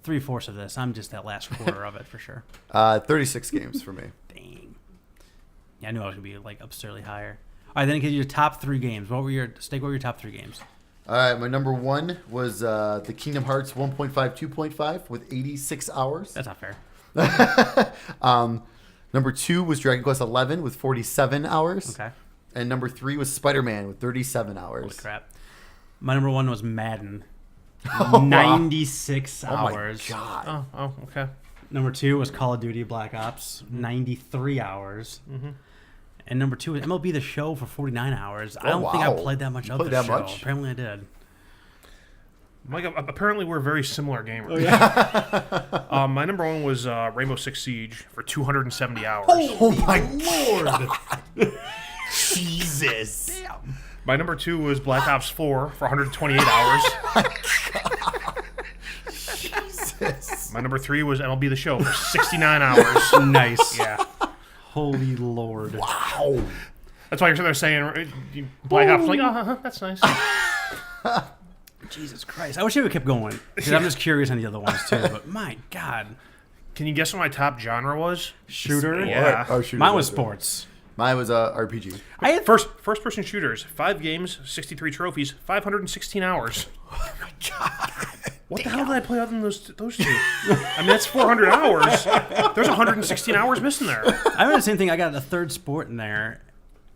3/4 of this. I'm just that last quarter of it for sure. 36 games for me. Dang. Yeah, I knew I was gonna be like absurdly higher. All right, then get your top 3 games. What were your top 3 games? All right, my number 1 was the Kingdom Hearts 1.5 2.5 with 86 hours. That's not fair. Number 2 was Dragon Quest 11 with 47 hours. Okay. And number 3 was Spider-Man with 37 hours. Holy crap. My number 1 was Madden. Oh, wow. 96 Oh my hours. god. Oh, okay. Number 2 was Call of Duty Black Ops. 93 hours. And number 2 is MLB The Show for 49 hours. I don't think I wow. played that much You of played the that show. much? Apparently I did. Mike, apparently we're very similar gamers. My number 1 was Rainbow Six Siege for 270 hours. Oh my lord. Jesus. Damn. My number 2 was Black Ops 4 for 128 hours. Jesus. My number 3 was MLB The Show for 69 hours. Nice. Yeah. Holy Lord. Wow. That's why you're sitting there saying Black Ops. Like, that's nice. Jesus Christ. I wish I would have kept going. Because I'm just curious on the other ones too. But my God. Can you guess what my top genre was? Shooter? Yeah. Oh, shoot, Mine was right. sports. Mine was RPG. I had First-person shooters, 5 games, 63 trophies, 516 hours. Oh my god. What the hell did I play other than those 2? I mean, that's 400 hours. There's 116 hours missing there. I had the same thing. I got a third sport in there.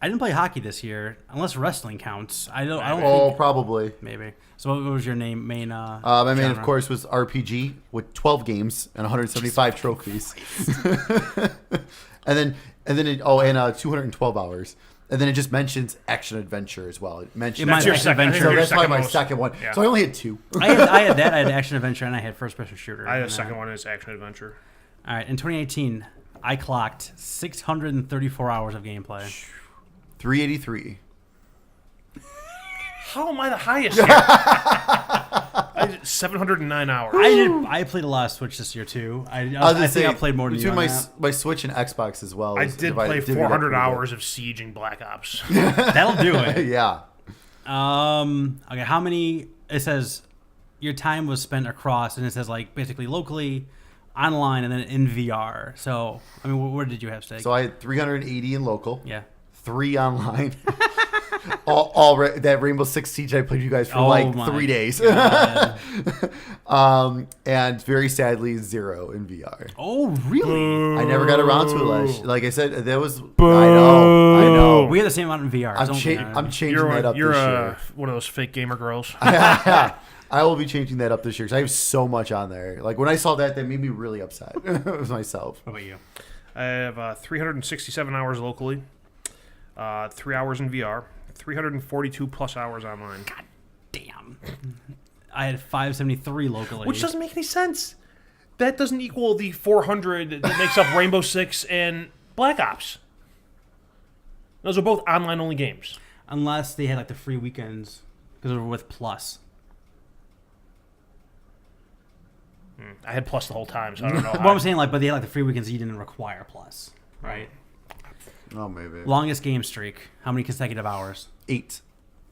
I didn't play hockey this year, unless wrestling counts. I don't Oh, think probably. maybe. So what was your main My main, genre? of course, was RPG with 12 games and 175 trophies. and then 212 hours. And then it just mentions action adventure as well. It mentions That's your second adventure. So Your that's probably my most. second one. Yeah. So I only had 2. I had that. I had action adventure, and I had first person shooter. I had a And, second one is action adventure. All right, in 2018, I clocked 634 hours of gameplay. 383. How am I the highest here? I did 709 hours. I played a lot of Switch this year too. I was think I played more than you. between On my that. my Switch and Xbox as well. I is did divided- play divvied up 400 pretty hours of Siege and Black Ops. That'll do good. it. Yeah. Okay, how many? It says your time was spent across, and it says like basically locally, online, and then in VR. So I mean, where did you have stake? So I had 380 in local, Yeah. 3 online. That Rainbow Six Siege I played you guys for Oh like my 3 days. God. And very sadly 0 in VR. Oh, really? I never got around to it. Like I said, that was. I know. We had the same amount in VR. I'm, Don't- I'm changing that up You're this year. one of those fake gamer girls. I will be changing that up this year because I have so much on there. Like when I saw that made me really upset with myself. What about you? I have 367 hours locally, 3 hours in VR, 342 plus hours online. God damn. I had 573 locally. Which doesn't make any sense. That doesn't equal the 400 that makes up Rainbow Six and Black Ops. Those are both online-only games. Unless they had like the free weekends because they were with Plus. I had Plus the whole time, so I don't know. What I'm saying, like, but they had like the free weekends you didn't require Plus, right? Oh, maybe. Longest game streak. How many consecutive hours? 8.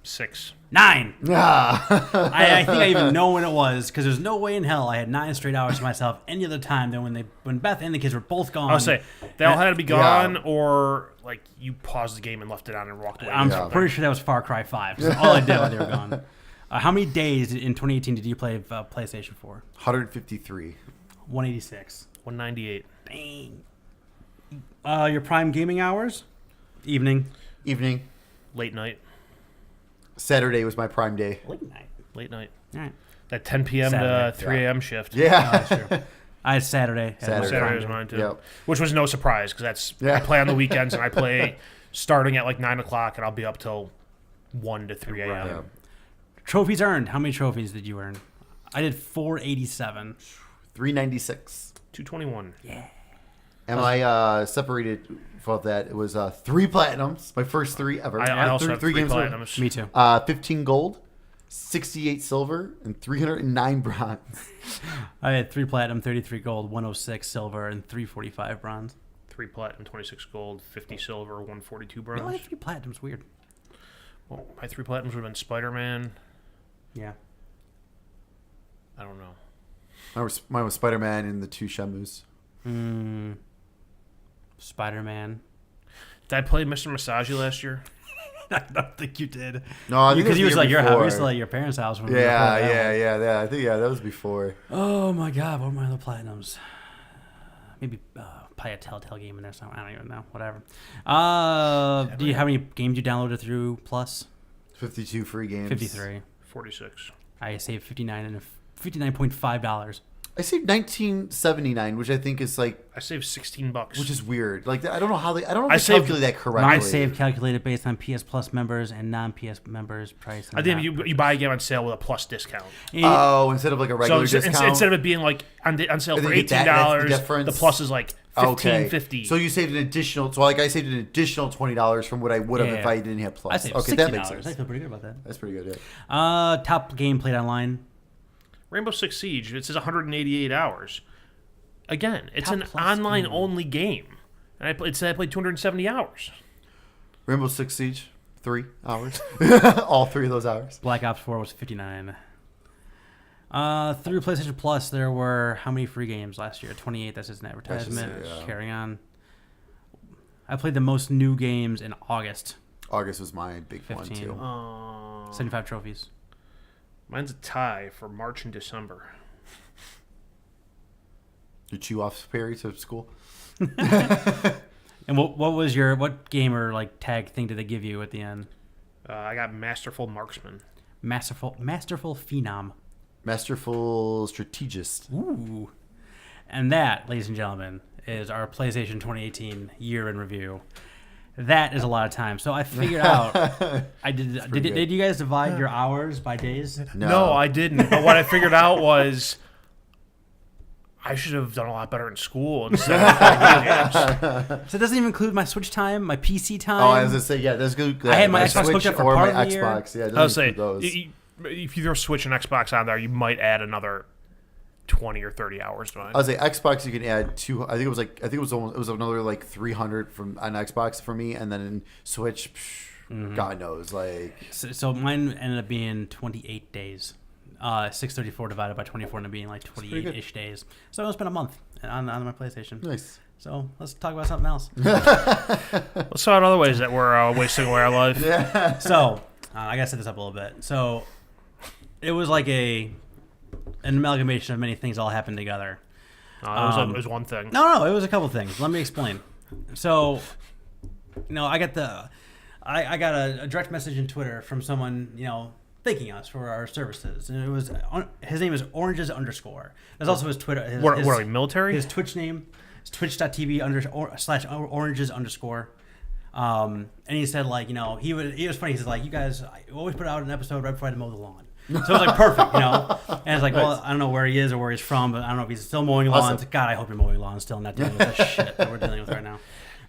6. 9. Ah. I think I even know when it was because there's no way in hell I had 9 straight hours to myself any other time than when Beth and the kids were both gone. I would say they all had to be gone, Yeah. or like you paused the game and left it on and walked away. I'm Yeah. pretty sure that was Far Cry 5. 'Cause all I did while they were gone. How many days in 2018 did you play PlayStation 4? 153. 186. 198. Dang. Your prime gaming hours? Evening. Evening. Late night. Saturday was my prime day. Late night. Late night. All right. That 10 p.m. Saturday. to 3 a.m. shift. Yeah. That's true. I had Saturday. Saturday was mine too. Yep. Which was no surprise because Yeah. I play on the weekends and I play starting at like 9 o'clock and I'll be up till 1 to 3 a.m. Yeah. Trophies earned. How many trophies did you earn? I did 487. 396. 221. Yeah. And I separated for that. It was 3 platinums. My first 3 ever. I also have 3 games. platinums. Me too. 15 gold, 68 silver, and 309 bronze. I had 3 platinum, 33 gold, 106 silver, and 345 bronze. 3 platinum, 26 gold, 50 silver, 142 You bronze. only had 3 platinums. Weird. Well, my 3 platinums would have been Spider-Man. Yeah. I don't know. Mine was Spider-Man and the 2 Shamus. Spider-Man. Did I play Mr. Masagi last year? I don't think you did. No, I think Because you it was was the like year your house. We before. used to like your parents' house when we Yeah, recorded that one. yeah. I think that was before. Oh my god, what were my other platinums? Maybe probably a Telltale game in there somewhere. I don't even know. Whatever. Do you have any games you downloaded through Plus? 52 free games. 53. 46. I saved $59.5. I saved 1979, which I think is like, I saved $16. which is weird. Like I don't know how they. I don't know if I they saved- calculate that correctly. My save calculated based on PS Plus members and non-PS members price. I think you buy a game on sale with a plus discount. Oh, instead of like a regular discount. Instead of it being like on sale And for then you get that's the $18, difference? the plus is like $15.50. So you saved an additional. So like I saved an additional $20 from what I would have if Yeah. I didn't have I Plus. saved Okay, $60. that makes sense. I feel pretty good about that. That's pretty good. Yeah. Top game played online. Rainbow Six Siege, it says 188 hours. Again, it's Top an plus online-only game. And it said I played 270 hours. Rainbow Six Siege, 3 hours. All 3 of those hours. Black Ops 4 was 59. Through PlayStation Plus, there were how many free games last year? 28. That's just an advertisement. yeah. Carrying on. I played the most new games in August. August was my big 15. one too. 75 trophies. Mine's a tie for March and December. You chew off Perry to school. And what game or like tag thing did they give you at the end? I got Masterful Marksman. Masterful Phenom. Masterful strategist. Ooh. And that, ladies and gentlemen, is our PlayStation 2018 year in review. That is a lot of time. So I figured out. Did you guys divide your hours by days? No, I didn't. But what I figured out was I should have done a lot better in school instead of playing video games. So it doesn't even include my Switch time, my PC time. Oh, I was gonna say that's good. I had my Xbox Switch hooked up for or part my of the year. Xbox. Yeah, it I would doesn't say include those. if you throw Switch and Xbox on there, you might add another 20 or 30 hours to mine. I would say Xbox. You can add 2. I think it was another like 300 from on Xbox for me, and then in Switch, God knows, like So mine ended up being 28 days. 634 divided by 24 ended up being like 28-ish days. So it's been a month on my PlayStation. nice. So let's talk about something else. Let's talk about other ways that we're wasting away our life. Yeah. So I gotta set this up a little bit. So it was like an amalgamation of many things all happened together. It was one thing. No, it was a couple things. Let me explain. So, I got I got a direct message in Twitter from someone, thanking us for our services, and it was his name is Oranges _. There's also his Twitter. What are we, military? His Twitch name is twitch.tv/oranges_. And he said he was funny. He said you guys always put out an episode right before I had to mow the lawn. So it was like perfect, And it's like, well, I don't know where he is or where he's from, but I don't know if he's still mowing lawns. Awesome. God, I hope you're mowing lawns still, not dealing with that shit that we're dealing with right now.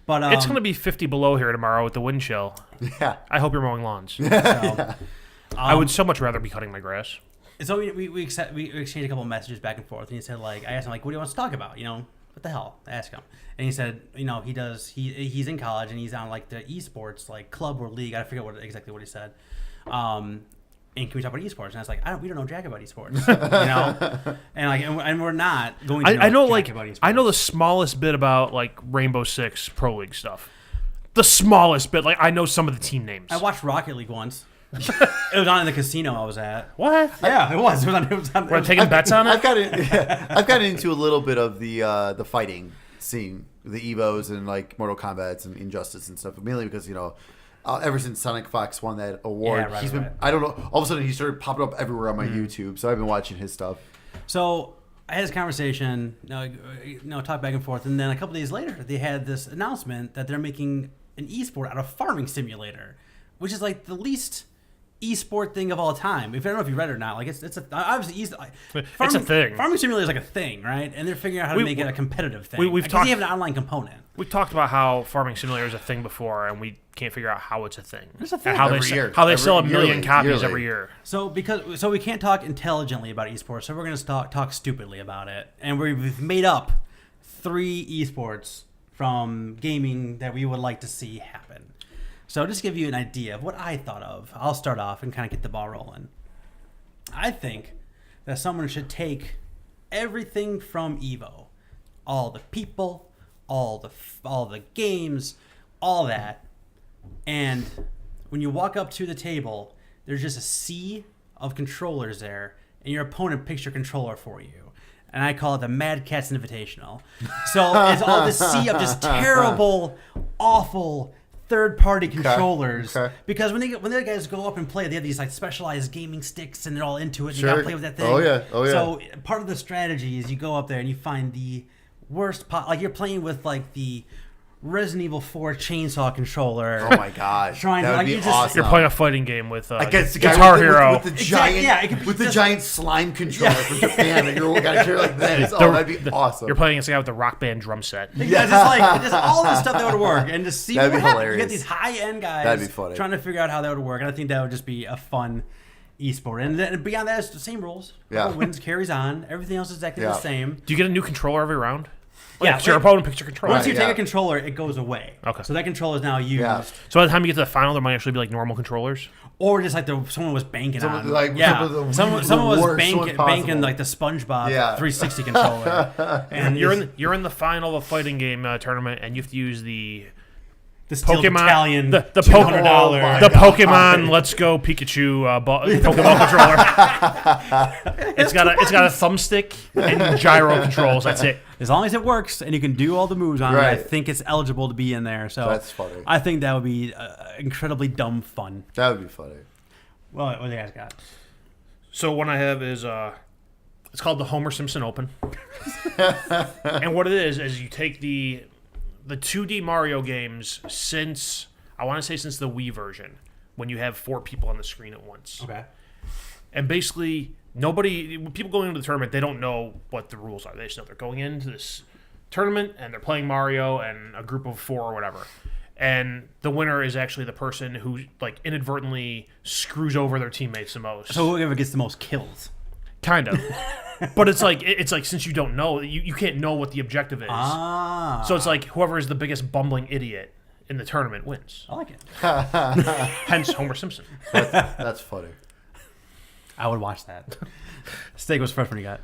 But It's going to be 50 below here tomorrow with the wind chill. Yeah. I hope you're mowing lawns. So, I would so much rather be cutting my grass. so we exchanged a couple of messages back and forth, and he said I asked him what do you want us to talk about? What the hell? I asked him, and he said he's in college and he's on the esports club or league. I forget exactly what he said. And can we talk about esports? And I was like, we don't know jack about esports, and we're not going to. I know jack about esports. I know the smallest bit about Rainbow Six Pro League stuff. The smallest bit. I know some of the team names. I watched Rocket League once. It was on in the casino I was at. What? Yeah, it was. It was on. We're taking bets on I've it. gotten into a little bit of the fighting scene, the Evos and like Mortal Kombat's and Injustice and stuff. Mainly because ever since Sonic Fox won that award, Yeah, right, he's been right. I don't know. All of a sudden, he started popping up everywhere on my YouTube. So I've been watching his stuff. So I had this conversation, talk back and forth, and then a couple days later, they had this announcement that they're making an esport out of Farming Simulator, which is like the least esport thing of all time. If I don't know if you read it or not, like it's obviously It's a thing. Farming Simulator is like a thing, right? And they're figuring out how to make it a competitive thing. we've Because talked- they have an online component. We've talked about how Farming Simulator is a thing before, and we can't figure out how it's a thing. It's a thing. And how Every they year. how they sell a million Yearly. copies every year. So we can't talk intelligently about esports, so we're going to talk stupidly about it. And we've made up 3 esports from gaming that we would like to see happen. So just to give you an idea of what I thought of, I'll start off and kind of get the ball rolling. I think that someone should take everything from Evo, all the people, all the games, all that, and when you walk up to the table, there's just a sea of controllers there, and your opponent picks your controller for you. And I call it the Mad Catz Invitational. So it's all this sea of just terrible, awful third-party controllers. Okay. Because when the guys go up and play, they have these like specialized gaming sticks, and they're all into it. And you gotta Sure. play with that thing. Oh, yeah. So part of the strategy is you go up there and you find the worst like you're playing with like the Resident Evil 4 chainsaw controller. Oh my gosh, Trying that to, would like, be you just- awesome. You're playing a fighting game with Against the guy Guitar with the, Hero. with the giant, yeah, it could be with the just- giant slime controller from Japan that you're got to carry like this. Oh, that'd be awesome. You're playing against a guy with the Rock Band drum set. Yeah, just all this stuff that would work, and just see That'd what be happens. You hilarious. get these high-end guys That'd be funny. trying to figure out how that would work, and I think that would just be a fun esport. And then beyond that, it's the same rules. Yeah. Whoever wins carries on. Everything else is exactly the Yeah. same. Do you get a new controller every round? Yeah, Like, your opponent picks your controller. Once you Right, take yeah. a controller, it goes away. Okay. So that controller is now used, Yeah. So by the time you get to the final, there might actually be like normal controllers. or just like someone was banking Someone- on. like, yeah, some of the someone worst was ones banking possible. like the SpongeBob Yeah. 360 controller. And You're in the final of a fighting game tournament, and you have to use the the Steel Pokemon Battalion the $200. my the God. Pokemon Let's Go Pikachu Pokemon controller. It's got a thumbstick and gyro controls. That's it. As long as it works and you can do all the moves on it, I Right. think it's eligible to be in there. So That's funny. I think that would be incredibly dumb fun. That would be funny. Well, what do you guys got? So one I have is it's called the Homer Simpson Open, and what it is you take the 2D Mario games since I want to say since the Wii version, when you have 4 people on the screen at once. Okay. And basically, people going into the tournament, they don't know what the rules are. They just know they're going into this tournament and they're playing Mario and a group of 4 or whatever. And the winner is actually the person who like inadvertently screws over their teammates the most. So whoever gets the most kills. Kind of. But it's like since you don't know, you can't know what the objective is. Ah. So it's like whoever is the biggest bumbling idiot in the tournament wins. I like it. Hence Homer Simpson. That's funny. I would watch that. Steak was the first one you got.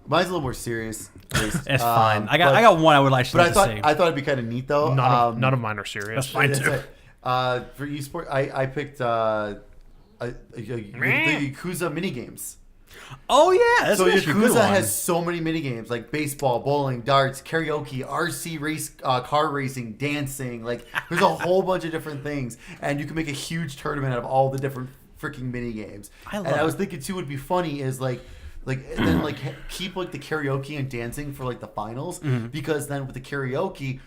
Mine's a little more serious. At least. It's fine. I got one I would actually But like to see. I thought it'd be kind of neat though. None of mine are serious. That's fine That's too. it. For esports, I picked the Yakuza minigames. Oh yeah, that's So actually a good Yakuza one. has so many minigames like baseball, bowling, darts, karaoke, RC race, car racing, dancing. Like there's a whole bunch of different things, and you can make a huge tournament out of all the different freaking minigames. I love And I was it. thinking too, would be funny is like and then like keep like the karaoke and dancing for like the finals because then with the karaoke.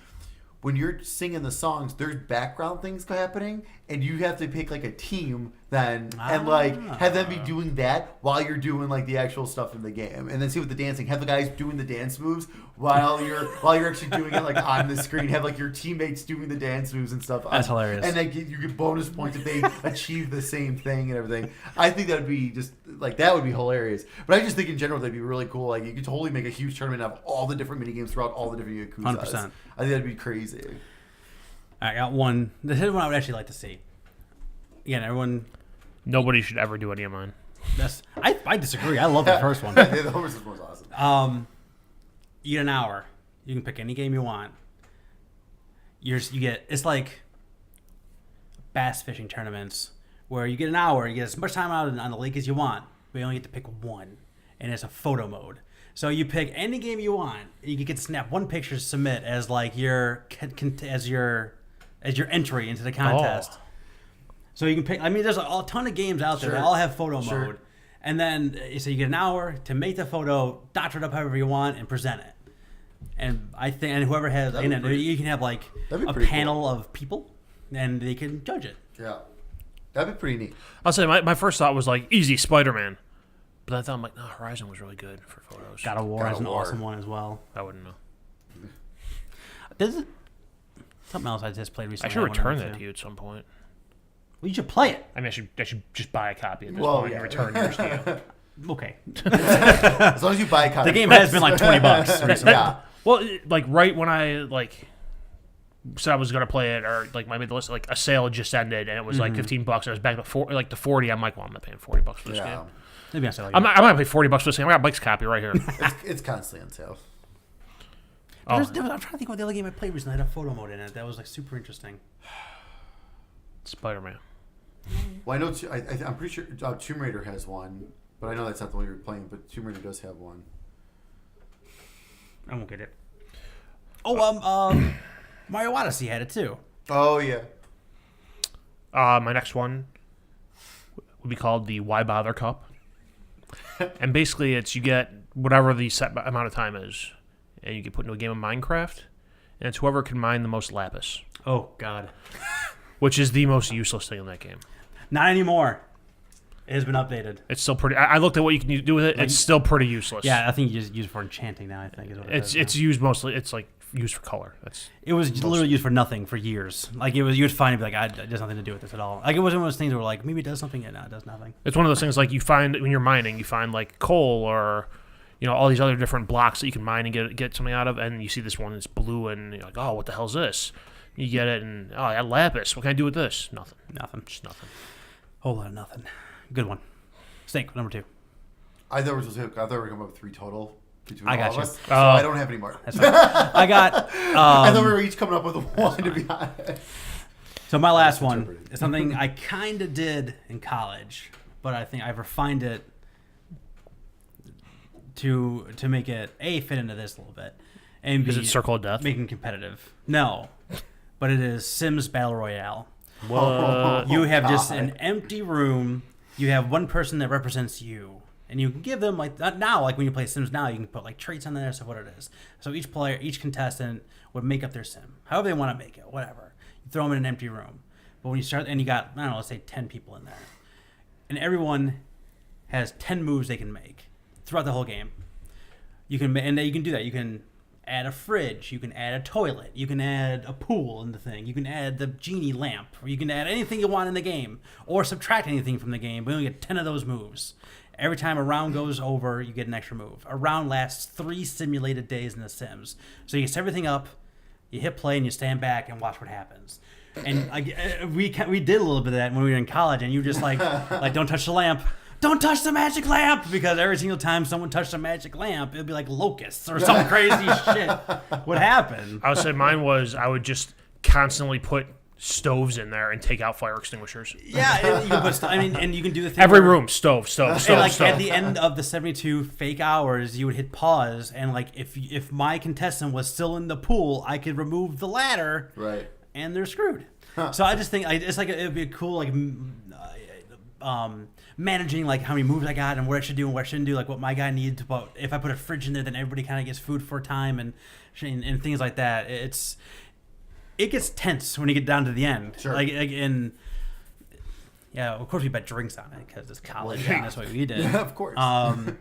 When you're singing the songs, there's background things happening, and you have to pick like a team then, and like have them be doing that while you're doing like the actual stuff in the game, and then see with the dancing, have the guys doing the dance moves while you're actually doing it like on the screen, have like your teammates doing the dance moves and stuff. That's hilarious. And then you get bonus points if they achieve the same thing and everything. I think that would be just like that would be hilarious. But I just think in general that'd be really cool. Like you could totally make a huge tournament of all the different mini games throughout all the different Yakuzas. 100%. I think that'd be crazy. I got one. This is one I would actually like to see. Again, everyone. Nobody should ever do any of mine. I disagree. I love the first one. The Homer Simpson was awesome. You get an hour. You can pick any game you want. It's like bass fishing tournaments where you get an hour, you get as much time out on the lake as you want, but you only get to pick one, and it's a photo mode. So you pick any game you want, and you can snap one picture to submit as like your entry into the contest. Oh. So you can pick. I mean, there's a ton of games out there that all have photo mode, and then so you get an hour to make the photo, doctor it up however you want, and present it. And I think, and whoever has, you can have like a panel of people, and they can judge it. Yeah, that'd be pretty neat. I'll say my first thought was like easy Spider-Man, but I thought I'm like, no, Horizon was really good for photos. God of War is an awesome one as well. I wouldn't know. There's something else I just played recently. I should return that to you at some point. Well, you should play it. I mean, I should just buy a copy at this point and return yours to you. Okay. As long as you buy a copy. The game has been like $20 recently. Yeah. Well, like right when I said I was gonna play it, or like I made the list, like a sale had just ended and it was like $15. And I was back to to 40. I'm like, well, I'm not paying $40 for this game. Maybe I said like I'm not gonna pay $40 for this game. I got Mike's copy right here. It's constantly on sale. I'm trying to think of the other game I played recently. Had a photo mode in it that was like super interesting. Spider-Man. Well, I know. I'm pretty sure Tomb Raider has one, but I know that's not the one you're playing. But Tomb Raider does have one. I won't get it. Oh, Mario Odyssey had it too. Oh yeah. My next one would be called the Why Bother Cup, and basically it's you get whatever the set amount of time is, and you get put into a game of Minecraft, and it's whoever can mine the most lapis. Oh God. Which is the most useless thing in that game. Not anymore. It has been updated. It's still pretty. I looked at what you can do with it. It's still pretty useless. Yeah, I think you just use it for enchanting now. I think is what it's used mostly. It's like used for color. It was literally used for nothing for years. Like it was, you would find it be like, it has nothing to do with this at all. Like it wasn't one of those things where like maybe it does something, and no, it does nothing. It's one of those things like you find when you're mining, you find like coal or all these other different blocks that you can mine and get something out of, and you see this one that's blue, and you're like, oh, what the hell's this? You get it, and I got lapis. What can I do with this? Nothing. Just nothing. Whole lot of nothing. Good one. Snake, number 2. I thought we were coming up with 3 total between I all got of you. us. So I don't have any more. That's fine. I got. I thought we were each coming up with one, to be honest. So my last one is something I kind of did in college, but I think I've refined it to make it fit into this a little bit, and is it Circle of Death? Making competitive. No, but it is Sims Battle Royale. What? You have just an empty room. You have one person that represents you, and you can give them like now, like when you play Sims now, you can put like traits on there, so what it is. So each contestant would make up their sim, however they want to make it, whatever. You throw them in an empty room, but when you start, and you got let's say 10 people in there, and everyone has 10 moves they can make throughout the whole game. You can do that. You can add a fridge, you can add a toilet, you can add a pool in the thing, you can add the genie lamp, or you can add anything you want in the game, or subtract anything from the game. We only get 10 of those moves. Every time a round goes over, you get an extra move. A round lasts 3 simulated days in The Sims. So you set everything up, you hit play, and you stand back and watch what happens. And we did a little bit of that when we were in college, and you were just like don't touch the lamp. Don't touch the magic lamp, because every single time someone touched the magic lamp, it'd be like locusts or some crazy shit would happen. I would say mine was I would just constantly put stoves in there and take out fire extinguishers. Yeah, you can put. And you can do the thing. Every room, stove. And like at the end of the 72 fake hours, you would hit pause, and like if my contestant was still in the pool, I could remove the ladder. Right. And they're screwed. So I just think it's like it'd be a cool like. Managing like how many moves I got and what I should do and what I shouldn't do, like what my guy needs. But if I put a fridge in there, then everybody kind of gets food for a time and things like that. It gets tense when you get down to the end. Sure. Yeah, of course we bet drinks on it because it's college and that's what we did. Yeah, of course. But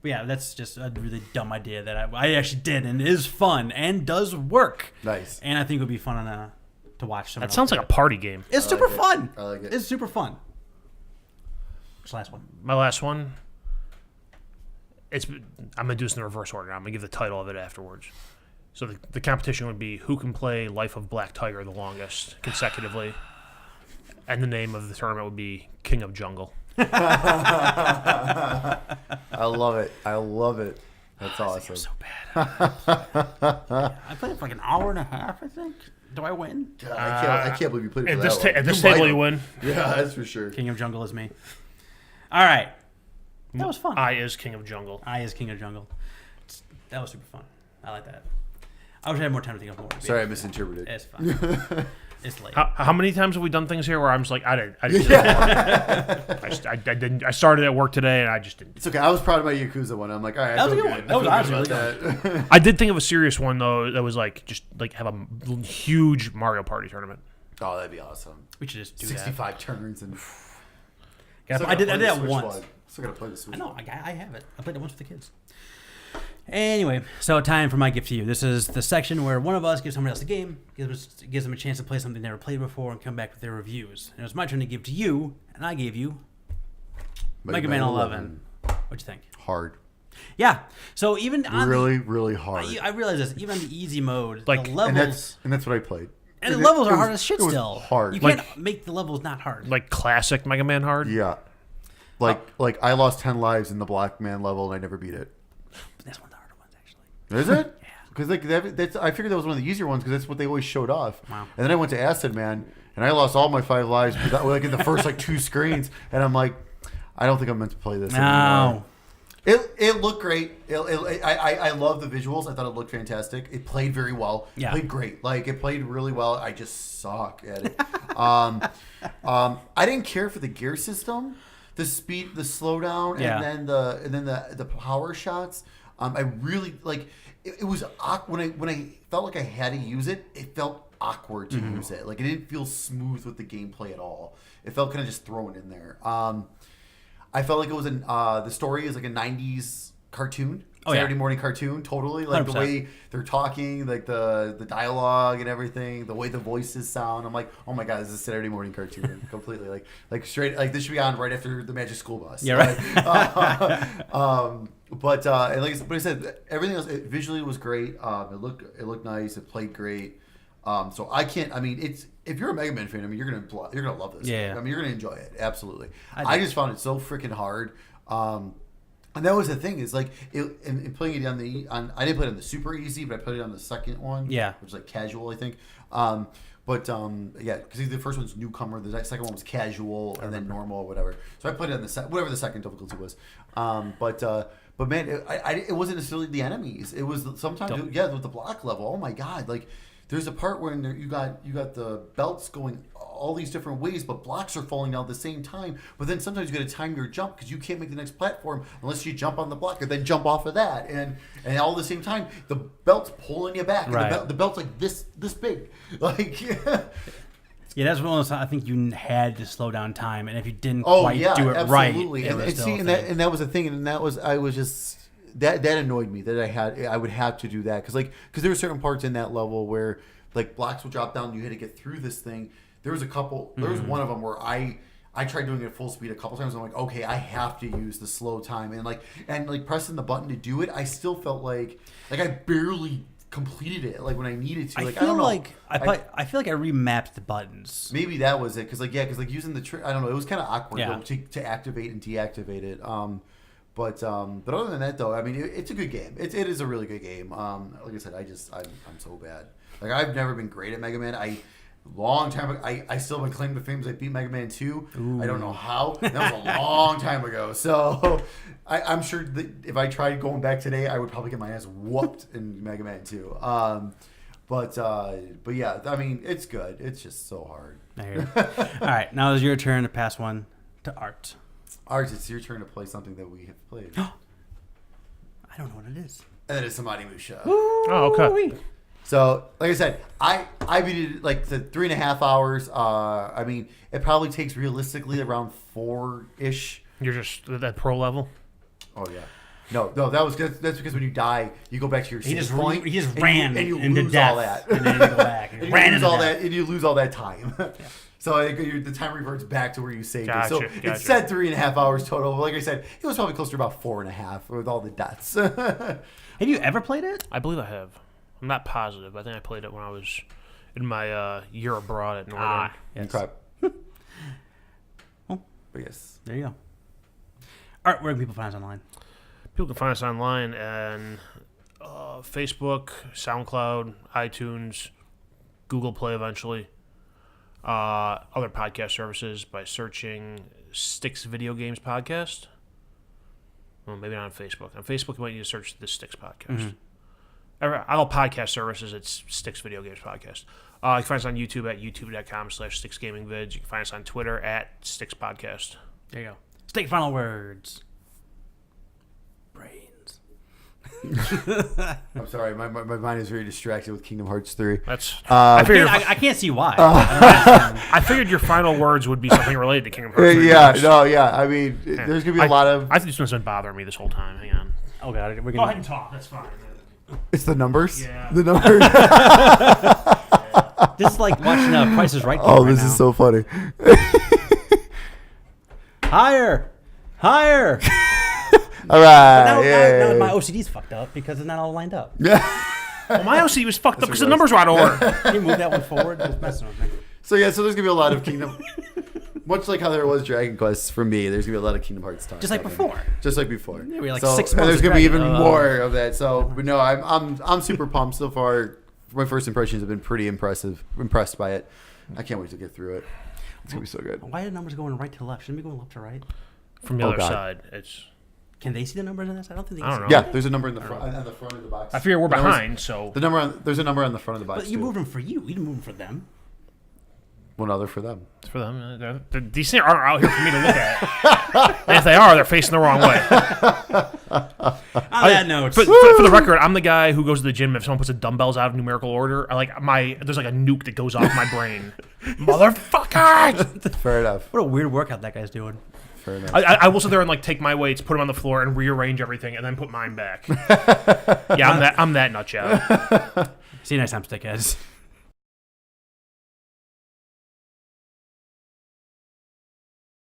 yeah, that's just a really dumb idea that I actually did, and it is fun and does work. Nice. And I think it would be fun to watch. That sounds like a party game. It's super fun. I like it. It's super fun. What's the last one? My last one. I'm gonna do this in the reverse order. I'm gonna give the title of it afterwards. So the competition would be who can play Life of Black Tiger the longest consecutively, and the name of the tournament would be King of Jungle. I love it. That's awesome. So bad. I played it for like an hour and a half, I think. Do I win? God, I can't believe you played it At for this, that one. at this You might table, have. you win. Yeah, that's for sure. King of Jungle is me. All right. That was fun. I is king of jungle. I is King of Jungle. That was super fun. I like that. I wish I had more time to think of more. Sorry, I misinterpreted. It's fine. It's late. How many times have we done things here where I'm just like, I didn't. I didn't. I started at work today and I just didn't. It's okay. I was proud of my Yakuza one. I'm like, all right, That was I a feel good good. one. That was I feel honestly good about that. I did think of a serious one though that was like just like have a huge Mario Party tournament. Oh, that'd be awesome. We should just do 65 turns and. that. I did that Switch once. one. Still gotta play the Switch. I know. one. I have it. I played it once with the kids. Anyway, so time for my gift to you. This is the section where one of us gives someone else a game, gives them a chance to play something they never played before, and come back with their reviews. And it was my turn to give to you, and I gave you Mega Man 11. What'd you think? Hard. Yeah. So even on Really hard. I realize this. Even on the easy mode, Like- the and levels and that's what I played. and the it- levels it are was- hard as shit it was still. hard. You Like- can't make the levels not hard. Like classic Mega Man hard. Yeah. Like I lost 10 lives in the Black Man level and I never beat it. But that's one of the harder ones, actually. Is it? Yeah. Because that's I figured that was one of the easier ones because that's what they always showed off. Wow. And then I went to Acid Man and I lost all my 5 lives like in the first like 2 screens and I'm like, I don't think I'm meant to play this anymore. No. It looked great. I love the visuals. I thought it looked fantastic. It played very well. Yeah. It played great. Like it played really well. I just suck at it. I didn't care for the gear system, the speed, the slowdown, Yeah. and then the power shots. I really like. It was awkward when I felt like I had to use it. It felt awkward to use it. Like it didn't feel smooth with the gameplay at all. It felt kind of just thrown in there. I felt like it was the story is like a 90s cartoon. Oh, yeah. Saturday morning cartoon, totally. Like 100%. the way they're talking, like the dialogue and everything, the way the voices sound. I'm like, oh my god, this is a Saturday morning cartoon. Completely. Like straight, like this should be on right after the Magic School Bus. Yeah, right. But I said, everything else visually was great. It looked nice. It played great. So I can't. I mean, it's if you're a Mega Man fan, I mean, you're gonna love this. Yeah. game. I mean, you're gonna enjoy it. Absolutely. I I just found it so freaking hard. And that was the thing is like in playing it I didn't play it on the super easy, but I played it on the second one. Yeah. Which is like casual, I think. Yeah, because the first one's newcomer, the second one was casual, and then normal or whatever. So I played it on whatever the second difficulty was. But man, it wasn't necessarily the enemies. It was sometimes with the block level. Oh my god, like there's a part where you got the belts going all these different ways, but blocks are falling down at the same time. But then sometimes you got to time your jump because you can't make the next platform unless you jump on the block or then jump off of that, and all at the same time the belt's pulling you back. Right. And the belt's like this big, like. Yeah, that's one of those. I think you had to slow down time, and if you didn't Oh quite yeah, do it absolutely. right, it was And still see, a and thing. that was the thing, and I was just that annoyed me that I would have to do that because there were certain parts in that level where like blocks would drop down, and you had to get through this thing. There was a couple. There was one of them where I tried doing it at full speed a couple times. I'm like, okay, I have to use the slow time, and pressing the button to do it, I still felt like I barely completed it like when I needed to. I Like feel I don't know. like I feel like I remapped the buttons. Maybe that was it, because using the I don't know, it was kind of awkward Yeah. though, to activate and deactivate it. But other than that though, I mean, it's a good game. It is a really good game. Like I said, I'm so bad. Like I've never been great at Mega Man. Long time ago, I still been claiming the fame as I beat Mega Man 2. I don't know how. That was a long time ago. So I'm sure that if I tried going back today, I would probably get my ass whooped in Mega Man 2. But yeah, I mean, it's good. It's just so hard. I hear you. All right, now it's your turn to pass one to Art. Art, it's your turn to play something that we have played. I don't know what it is. And that is Samadi Musha. Oh, okay. So, like I said, I beat it like the 3.5 hours. I mean, it probably takes realistically around 4-ish. You're just at that pro level. Oh yeah. No, that's because when you die, you go back to your save point. He just and ran and you into lose death, all that. and then you go back. and you ran lose into all death. that, and you lose all that time. So I think the time reverts back to where you saved it. So Gotcha. it said 3.5 hours total. But like I said, it was probably closer to about 4.5 with all the deaths. Have you ever played it? I believe I have. I'm not positive. I think I played it when I was in my year abroad at Northern. Yes. Okay. Oh. But yes. There you go. Art, where can people find us online? People can find us online on Facebook, SoundCloud, iTunes, Google Play eventually. Other podcast services by searching Sticks Video Games Podcast. Well, maybe not on Facebook. On Facebook, you might need to search the Sticks Podcast. All podcast services, it's Sticks Video Games Podcast. You can find us on YouTube at youtube.com/SticksGamingVids. You can find us on Twitter at Sticks Podcast. There you go. State final words. Brains. I'm sorry, my mind is very distracted with Kingdom Hearts 3. That's I can't see why. I figured your final words would be something related to Kingdom Hearts 3. I mean, there's gonna be a lot of. I think this one's been bothering me this whole time. Hang on. Oh god, we're Go gonna ahead and talk. That's fine. It's the numbers. Yeah. The numbers. This is like watching Price is Right. Oh, right this now. is so funny. Higher. All right. Now my OCD's fucked up because it's not all lined up. Yeah. Well, my OC was fucked up because the numbers were out of order. Can you move that one forward? It's messing with me. So there's gonna be a lot of Kingdom. Much like how there was Dragon Quest for me, there's gonna be a lot of Kingdom Hearts talk. Just like before. Just like before. Yeah, we had like so, 6 and months there's of gonna be Dragon. even more of that. So, but no, I'm super pumped so far. My first impressions have been pretty impressed by it. I can't wait to get through it. It's gonna be so good. Why are the numbers going right to left? Shouldn't we be going left to right? From the Oh, other God. side, it's. Can they see the numbers on this? I don't think they I can don't see know. Yeah, there's a number in the front on the front of the box. I figure we're The numbers- behind, so. There's a number on the front of the box. But you too. moved them for you. You didn't move them for them. One other for them. It's for them. These things aren't out here for me to look at. And if they are, they're facing the wrong way. On that note. For the record, I'm the guy who goes to the gym if someone puts the dumbbells out of numerical order. There's like a nuke that goes off my brain. Motherfuckers! Fair enough. What a weird workout that guy's doing. Fair enough. I will sit there and like take my weights, put them on the floor, and rearrange everything, and then put mine back. Yeah, I'm that nut job. See you next time, stickheads.